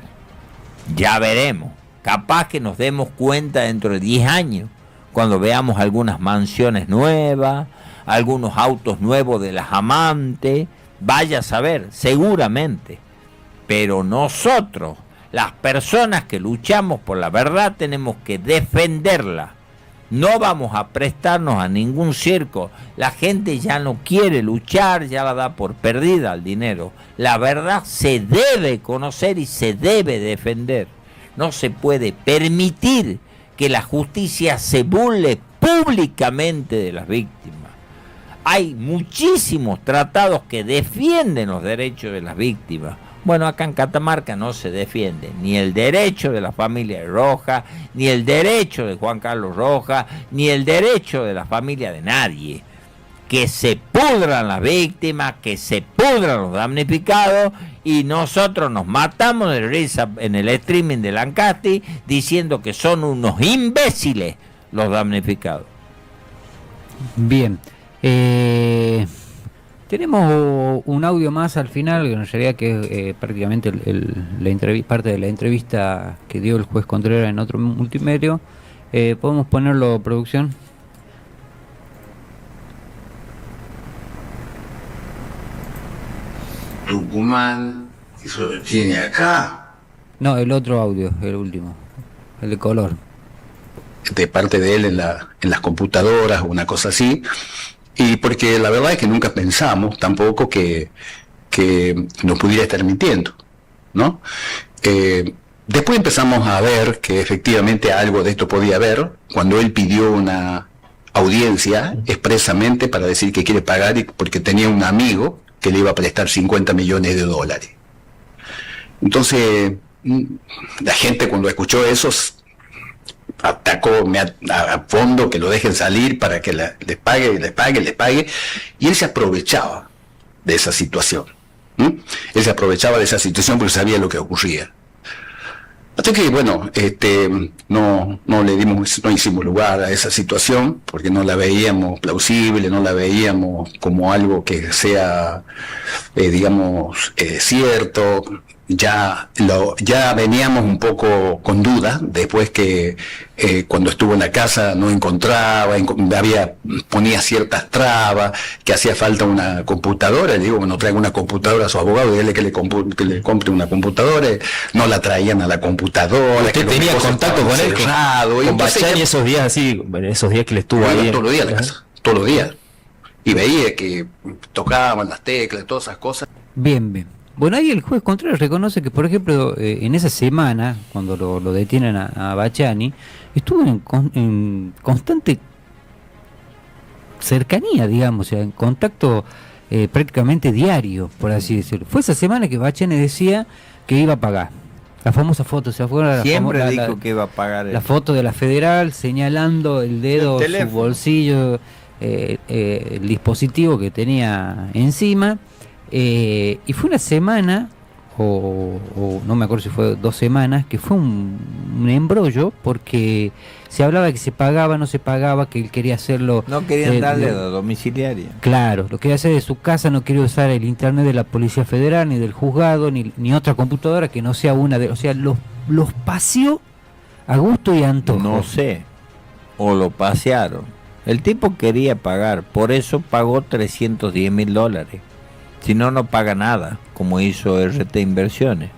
Ya veremos. Capaz que nos demos cuenta dentro de 10 años, cuando veamos algunas mansiones nuevas, algunos autos nuevos de las amantes, vaya a saber, seguramente. Pero nosotros, las personas que luchamos por la verdad, tenemos que defenderla. No vamos a prestarnos a ningún circo. La gente ya no quiere luchar, ya la da por perdida el dinero. La verdad se debe conocer y se debe defender. No se puede permitir que la justicia se burle públicamente de las víctimas. Hay muchísimos tratados que defienden los derechos de las víctimas. Bueno, acá en Catamarca no se defiende ni el derecho de la familia de Rojas, ni el derecho de Juan Carlos Rojas, ni el derecho de la familia de nadie. Que se pudran las víctimas, que se pudran los damnificados, y nosotros nos matamos de risa en el streaming de Lancasti diciendo que son unos imbéciles los damnificados. Bien. Tenemos un audio más al final, que en realidad que es prácticamente parte de la entrevista que dio el juez Contreras en otro multimedio. ¿Podemos ponerlo, producción? Tucumán, eso lo tiene acá. No, el otro audio, el último, el de color. De parte de él en las computadoras o una cosa así. Y porque la verdad es que nunca pensamos tampoco que nos pudiera estar mintiendo, ¿no? Después empezamos a ver que efectivamente algo de esto podía haber cuando él pidió una audiencia expresamente para decir que quiere pagar porque tenía un amigo que le iba a prestar $50 millones. Entonces, la gente cuando escuchó eso atacó a fondo, que lo dejen salir para que les pague, y él se aprovechaba de esa situación. Él se aprovechaba de esa situación porque sabía lo que ocurría. Hasta que, bueno, no hicimos lugar a esa situación porque no la veíamos plausible, no la veíamos como algo que sea, cierto. Ya veníamos un poco con dudas después que cuando estuvo en la casa no encontraba, ponía ciertas trabas, que hacía falta una computadora. Le digo, bueno, traiga una computadora a su abogado y dile que le compre una computadora. No la traían a la computadora. ¿Usted tenía contacto con él? Con Bachani esos días así, esos días que le estuvo ahí. Todos los días en la casa, todos los días. Y veía que tocaban las teclas, todas esas cosas. Bien. Bueno, ahí el juez Contreras reconoce que, por ejemplo, en esa semana, cuando lo detienen a Bachani, estuvo en constante cercanía, digamos, o sea, en contacto prácticamente diario, por así decirlo. Fue esa semana que Bachani decía que iba a pagar. La famosa foto, ¿se acuerdan? Siempre dijo que iba a pagar. La foto de la Federal señalando el dedo, su bolsillo, el dispositivo que tenía encima. Y fue una semana, o no me acuerdo si fue 2 semanas, que fue un embrollo, porque se hablaba que se pagaba, no se pagaba, que él quería hacerlo. No querían darle a domiciliaria. Claro, lo quería hacer de su casa, no quería usar el internet de la Policía Federal, ni del juzgado, ni otra computadora que no sea una de. O sea, los paseó a gusto y antojo. No sé, o lo pasearon. El tipo quería pagar, por eso pagó $310.000. Si no, no paga nada, como hizo RT Inversiones.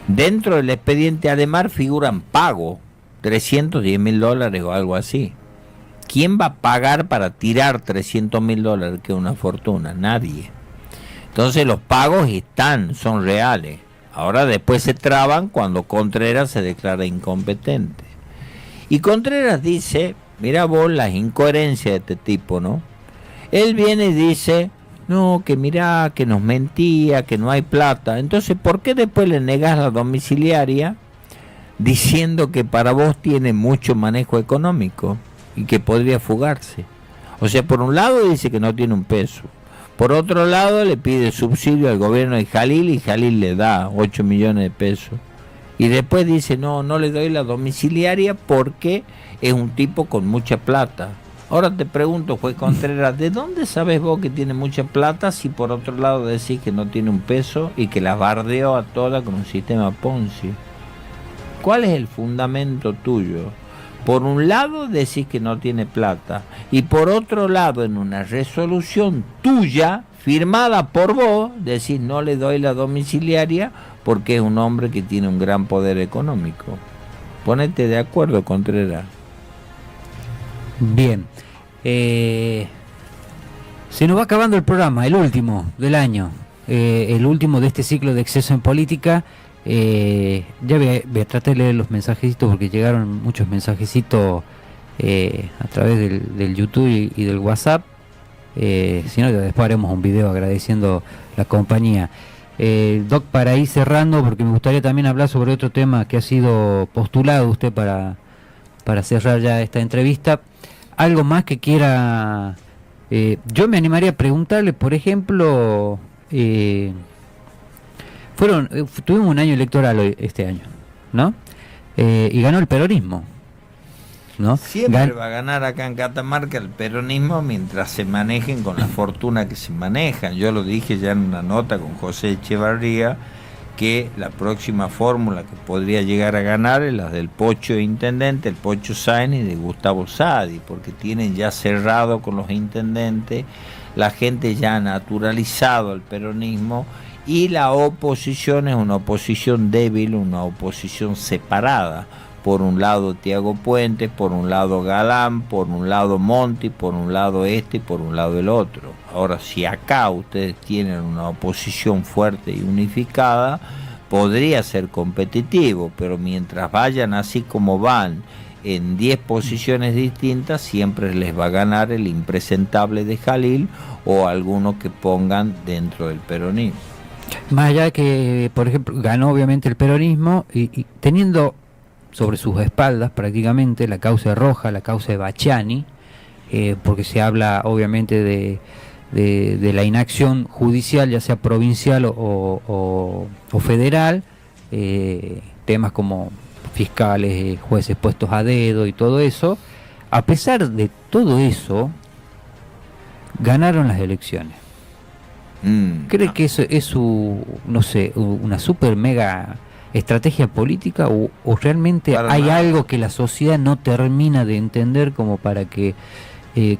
Dentro del expediente Ademar figuran pagos, $310.000 o algo así. ¿Quién va a pagar para tirar $300.000, que es una fortuna? Nadie. Entonces los pagos son reales. Ahora después se traban cuando Contreras se declara incompetente. Y Contreras dice, mira vos las incoherencias de este tipo, ¿no? Él viene y dice, no, que mirá, que nos mentía, que no hay plata. Entonces, ¿por qué después le negás la domiciliaria diciendo que para vos tiene mucho manejo económico y que podría fugarse? O sea, por un lado dice que no tiene un peso. Por otro lado le pide subsidio al gobierno de Jalil y Jalil le da 8 millones de pesos. Y después dice, no le doy la domiciliaria porque es un tipo con mucha plata. Ahora te pregunto, juez Contreras, ¿de dónde sabes vos que tiene mucha plata si por otro lado decís que no tiene un peso y que la bardeó a toda con un sistema Ponzi? ¿Cuál es el fundamento tuyo Por un lado decís que no tiene plata y por otro lado en una resolución tuya firmada por vos decís no le doy la domiciliaria porque es un hombre que tiene un gran poder económico. Ponete de acuerdo, Contreras. Bien. Se nos va acabando el programa, el último del año, el último de este ciclo de Exceso en Política. Ya voy a tratar de leer los mensajecitos porque llegaron muchos mensajecitos a través del YouTube y del WhatsApp. Si no, después haremos un video agradeciendo la compañía. Doc, para ir cerrando, porque me gustaría también hablar sobre otro tema que ha sido postulado usted para cerrar ya esta entrevista. Algo más que quiera... yo me animaría a preguntarle, por ejemplo... tuvimos un año electoral hoy, este año, ¿no? Y ganó el peronismo, ¿no? Siempre va a ganar acá en Catamarca el peronismo mientras se manejen con la fortuna que se manejan. Yo lo dije ya en una nota con José Echevarría, que la próxima fórmula que podría llegar a ganar es la del Pocho Intendente, el Pocho Sáenz y de Gustavo Sadi, porque tienen ya cerrado con los intendentes, la gente ya ha naturalizado el peronismo. Y la oposición es una oposición débil, una oposición separada. Por un lado Tiago Puentes, por un lado Galán, por un lado Monti, por un lado y por un lado el otro. Ahora, si acá ustedes tienen una oposición fuerte y unificada, podría ser competitivo, pero mientras vayan así como van, en 10 posiciones distintas, siempre les va a ganar el impresentable de Jalil o alguno que pongan dentro del peronismo. Más allá de que, por ejemplo, ganó obviamente el peronismo y teniendo sobre sus espaldas prácticamente la causa de Roja, la causa de Bachani, porque se habla obviamente de la inacción judicial, ya sea provincial o federal, temas como fiscales, jueces puestos a dedo y todo eso. A pesar de todo eso, ganaron las elecciones. ¿Cree que eso es no sé, una super mega estrategia política o realmente hay algo que la sociedad no termina de entender como para que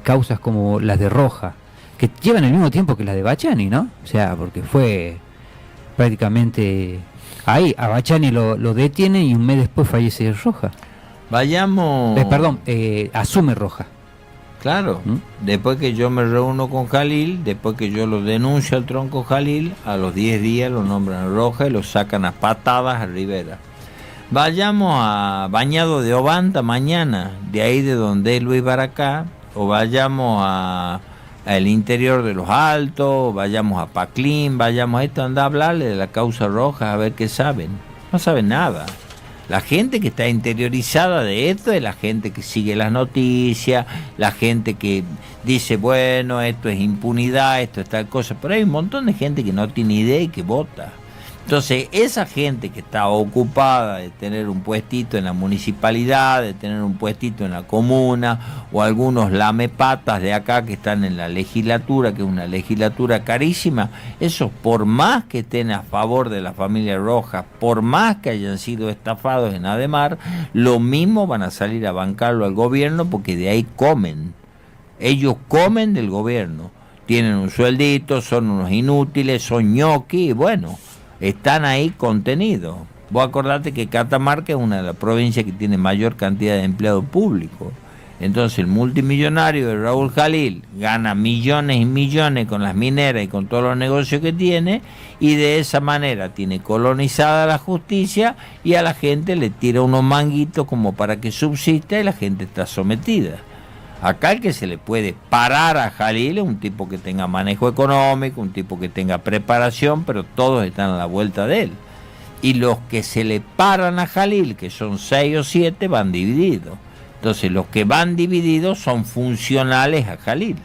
causas como las de Roja, que llevan el mismo tiempo que las de Bachani, ¿no? O sea, porque fue prácticamente ahí, a Bachani lo detiene y un mes después fallece Roja. Vayamos... asume Roja. Claro, después que yo me reúno con Jalil, después que yo lo denuncio al tronco Jalil, a los 10 días lo nombran Roja y lo sacan a patadas a Rivera. Vayamos a Bañado de Obanta mañana, de ahí de donde es Luis Baracá, o vayamos al interior de Los Altos, o vayamos a Paclín, vayamos a esto, anda a hablarle de la causa Roja, a ver qué saben. No saben nada. La gente que está interiorizada de esto es la gente que sigue las noticias, la gente que dice, bueno, esto es impunidad, esto es tal cosa, pero hay un montón de gente que no tiene idea y que vota. Entonces, esa gente que está ocupada de tener un puestito en la municipalidad, de tener un puestito en la comuna, o algunos lamepatas de acá que están en la legislatura, que es una legislatura carísima, esos por más que estén a favor de la familia Roja, por más que hayan sido estafados en Ademar, lo mismo van a salir a bancarlo al gobierno porque de ahí comen. Ellos comen del gobierno, tienen un sueldito, son unos inútiles, son ñoqui, y bueno, están ahí contenidos. Vos acordate que Catamarca es una de las provincias que tiene mayor cantidad de empleados públicos. Entonces el multimillonario de Raúl Jalil gana millones y millones con las mineras y con todos los negocios que tiene, y de esa manera tiene colonizada la justicia y a la gente le tira unos manguitos como para que subsista y la gente está sometida. Acá el que se le puede parar a Jalil es un tipo que tenga manejo económico, un tipo que tenga preparación, pero todos están a la vuelta de él. Y los que se le paran a Jalil, que son 6 o 7, van divididos. Entonces los que van divididos son funcionales a Jalil.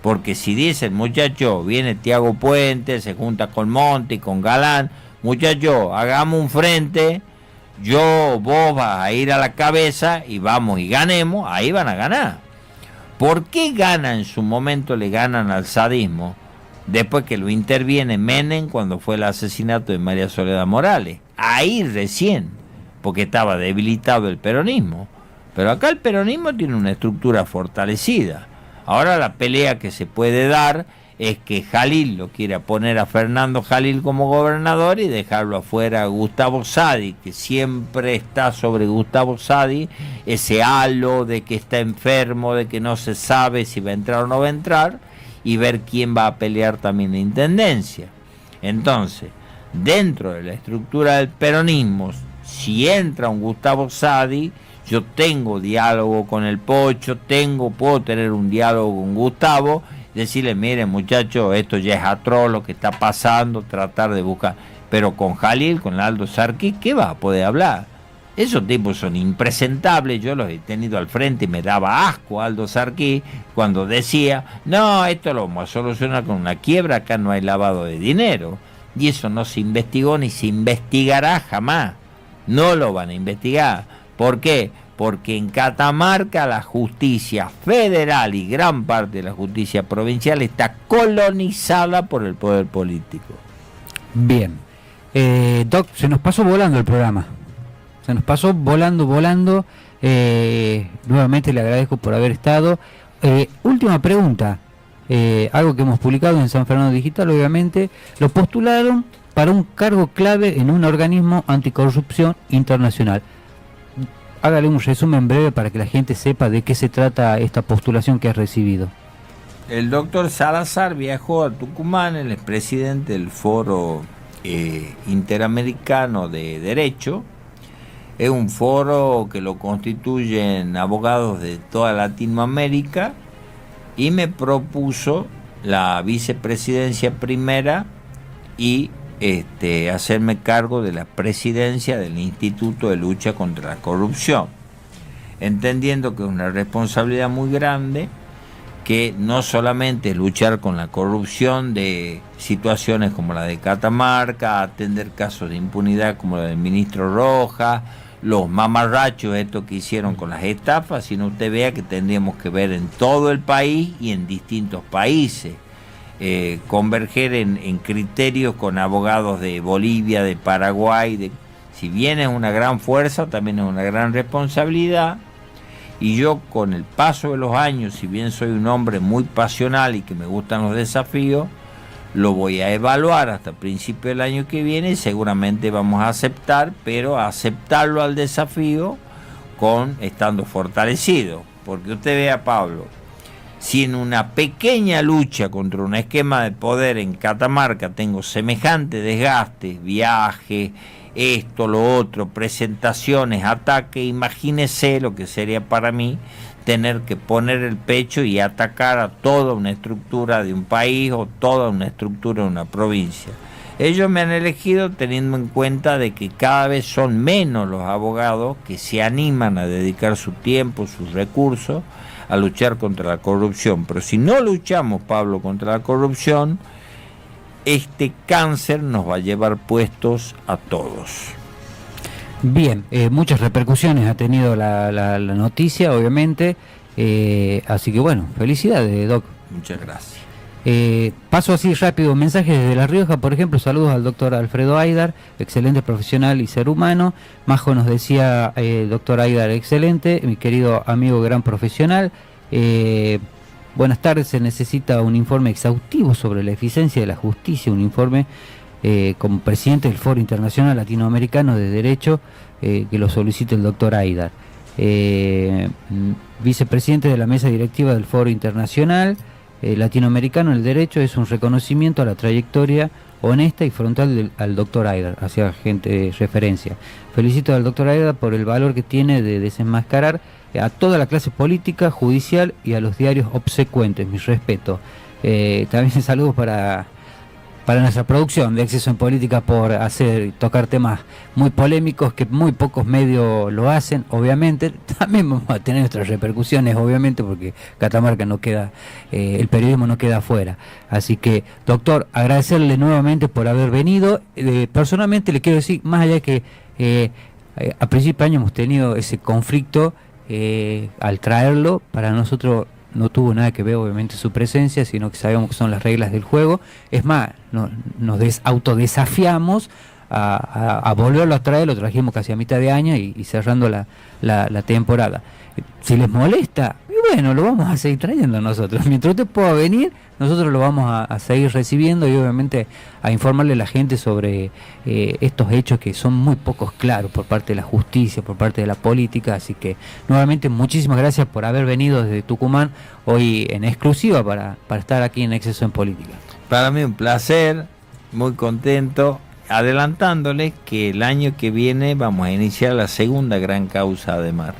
Porque si dicen, muchacho, viene Tiago Puente, se junta con Monti, con Galán, muchacho, hagamos un frente, vos vas a ir a la cabeza y vamos y ganemos, ahí van a ganar. ¿Por qué en su momento le ganan al sadismo? Después que lo interviene Menem cuando fue el asesinato de María Soledad Morales. Ahí recién, porque estaba debilitado el peronismo. Pero acá el peronismo tiene una estructura fortalecida. Ahora la pelea que se puede dar es que Jalil lo quiera poner a Fernando Jalil como gobernador y dejarlo afuera a Gustavo Sadi, que siempre está sobre Gustavo Sadi, ese halo de que está enfermo, de que no se sabe si va a entrar o no va a entrar, y ver quién va a pelear también la intendencia. Entonces, dentro de la estructura del peronismo, si entra un Gustavo Sadi, yo tengo diálogo con el Pocho, puedo tener un diálogo con Gustavo, decirle, miren muchachos, esto ya es atroz lo que está pasando, tratar de buscar. Pero con Jalil, con Aldo Sarquís, ¿qué va a poder hablar? Esos tipos son impresentables, yo los he tenido al frente y me daba asco Aldo Sarquís cuando decía, no, esto lo vamos a solucionar con una quiebra, acá no hay lavado de dinero. Y eso no se investigó ni se investigará jamás. No lo van a investigar. ¿Por qué? Porque en Catamarca la justicia federal y gran parte de la justicia provincial está colonizada por el poder político. Bien. Doc, se nos pasó volando el programa. Se nos pasó volando. Nuevamente le agradezco por haber estado. Última pregunta. Algo que hemos publicado en San Fernando Digital, obviamente. Lo postularon para un cargo clave en un organismo anticorrupción internacional. Hágale un resumen breve para que la gente sepa de qué se trata esta postulación que ha recibido. El doctor Salazar viajó a Tucumán, él es presidente del Foro Interamericano de Derecho. Es un foro que lo constituyen abogados de toda Latinoamérica y me propuso la vicepresidencia primera y hacerme cargo de la presidencia del Instituto de Lucha contra la Corrupción, entendiendo que es una responsabilidad muy grande, que no solamente es luchar con la corrupción de situaciones como la de Catamarca, atender casos de impunidad como la del ministro Rojas, los mamarrachos estos que hicieron con las estafas, sino usted vea que tendríamos que ver en todo el país y en distintos países. Converger en criterios con abogados de Bolivia, de Paraguay, si bien es una gran fuerza, también es una gran responsabilidad, y yo con el paso de los años, si bien soy un hombre muy pasional y que me gustan los desafíos, lo voy a evaluar hasta el principio del año que viene y seguramente vamos a aceptar, pero a aceptarlo al desafío estando fortalecido, porque usted vea, Pablo, si en una pequeña lucha contra un esquema de poder en Catamarca tengo semejante desgaste, viajes, esto, lo otro, presentaciones, ataques, imagínese lo que sería para mí tener que poner el pecho y atacar a toda una estructura de un país o toda una estructura de una provincia. Ellos me han elegido teniendo en cuenta de que cada vez son menos los abogados que se animan a dedicar su tiempo, sus recursos a luchar contra la corrupción. Pero si no luchamos, Pablo, contra la corrupción, este cáncer nos va a llevar puestos a todos. Bien, muchas repercusiones ha tenido la noticia, obviamente, así que bueno, felicidades, Doc. Muchas gracias. Paso así rápido, mensajes desde La Rioja, por ejemplo, saludos al doctor Alfredo Aydar, excelente profesional y ser humano. Majo nos decía, doctor Aydar, excelente, mi querido amigo gran profesional. Buenas tardes, se necesita un informe exhaustivo sobre la eficiencia de la justicia, un informe como presidente del Foro Internacional Latinoamericano de Derecho, que lo solicite el doctor Aydar. Vicepresidente de la mesa directiva del Foro Internacional Latinoamericano del Derecho, es un reconocimiento a la trayectoria honesta y frontal al doctor Aydar, hacia gente referencia. Felicito al doctor Aydar por el valor que tiene de desenmascarar a toda la clase política, judicial y a los diarios obsecuentes, mi respeto. También saludos para nuestra producción de Exceso en Política por tocar temas muy polémicos que muy pocos medios lo hacen, obviamente. También vamos a tener nuestras repercusiones, obviamente, porque Catamarca no queda, el periodismo no queda afuera. Así que, doctor, agradecerle nuevamente por haber venido. Personalmente le quiero decir, más allá de que a principio de año hemos tenido ese conflicto, al traerlo, para nosotros no tuvo nada que ver obviamente su presencia, sino que sabemos que son las reglas del juego. Es más, nos autodesafiamos a volverlo a traer, lo trajimos casi a mitad de año y cerrando la temporada. Si les molesta, y bueno, lo vamos a seguir trayendo nosotros. Mientras usted pueda venir, nosotros lo vamos a seguir recibiendo y obviamente a informarle a la gente sobre estos hechos que son muy pocos claros por parte de la justicia, por parte de la política. Así que nuevamente muchísimas gracias por haber venido desde Tucumán hoy en exclusiva para estar aquí en Exceso en Política. Para mí un placer, muy contento, adelantándoles que el año que viene vamos a iniciar la segunda gran causa de mar.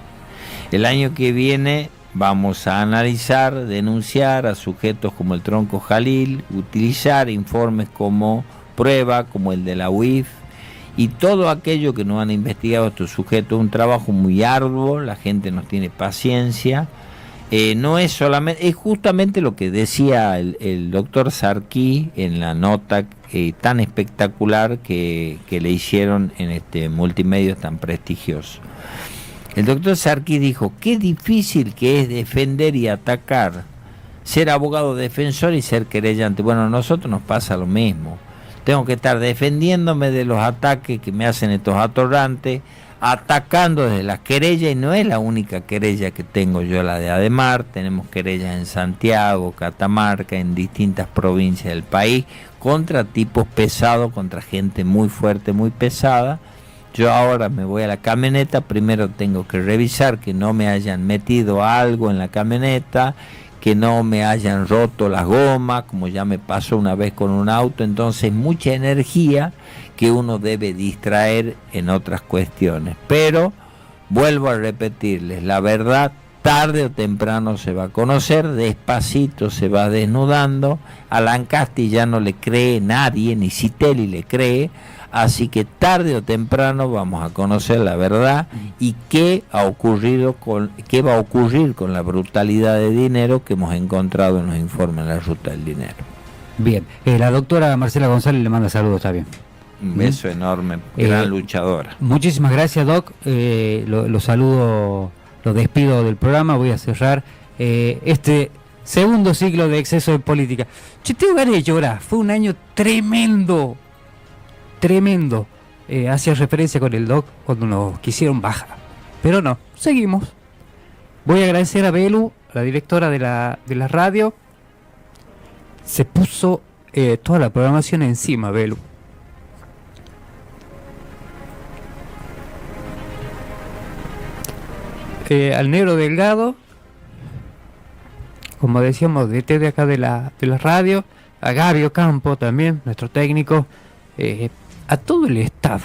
El año que viene vamos a analizar, denunciar a sujetos como el Tronco Jalil, utilizar informes como prueba, como el de la UIF, y todo aquello que nos han investigado estos sujetos. Un trabajo muy arduo, la gente nos tiene paciencia. No es solamente, es justamente lo que decía el doctor Sarquí en la nota tan espectacular que le hicieron en este multimedio tan prestigioso. El doctor Sarquí dijo, qué difícil que es defender y atacar, ser abogado defensor y ser querellante. Bueno, a nosotros nos pasa lo mismo. Tengo que estar defendiéndome de los ataques que me hacen estos atorrantes, atacando desde las querellas, y no es la única querella que tengo yo, la de Ademar. Tenemos querellas en Santiago, Catamarca, en distintas provincias del país, contra tipos pesados, contra gente muy fuerte, muy pesada. Yo ahora me voy a la camioneta, primero tengo que revisar que no me hayan metido algo en la camioneta, que no me hayan roto las gomas, como ya me pasó una vez con un auto. Entonces mucha energía que uno debe distraer en otras cuestiones. Pero vuelvo a repetirles, la verdad tarde o temprano se va a conocer, despacito se va desnudando. A Lancasti ya no le cree nadie, ni Citelli le cree. Así que tarde o temprano vamos a conocer la verdad y qué va a ocurrir con la brutalidad de dinero que hemos encontrado en los informes de la ruta del dinero. Bien, la doctora Marcela González le manda saludos, está bien. Un beso enorme, gran luchadora. Muchísimas gracias, Doc. Lo saludo, lo despido del programa. Voy a cerrar este segundo ciclo de Exceso de Política. Yo tengo ganas de llorar, fue un año tremendo. Hacía referencia con el Doc cuando nos quisieron bajar, pero no, seguimos. Voy a agradecer a Belu, la directora de la radio. Se puso toda la programación encima, Belu. Al Negro Delgado, como decíamos, de acá de la radio, a Gabio Campo también, nuestro técnico, a todo el staff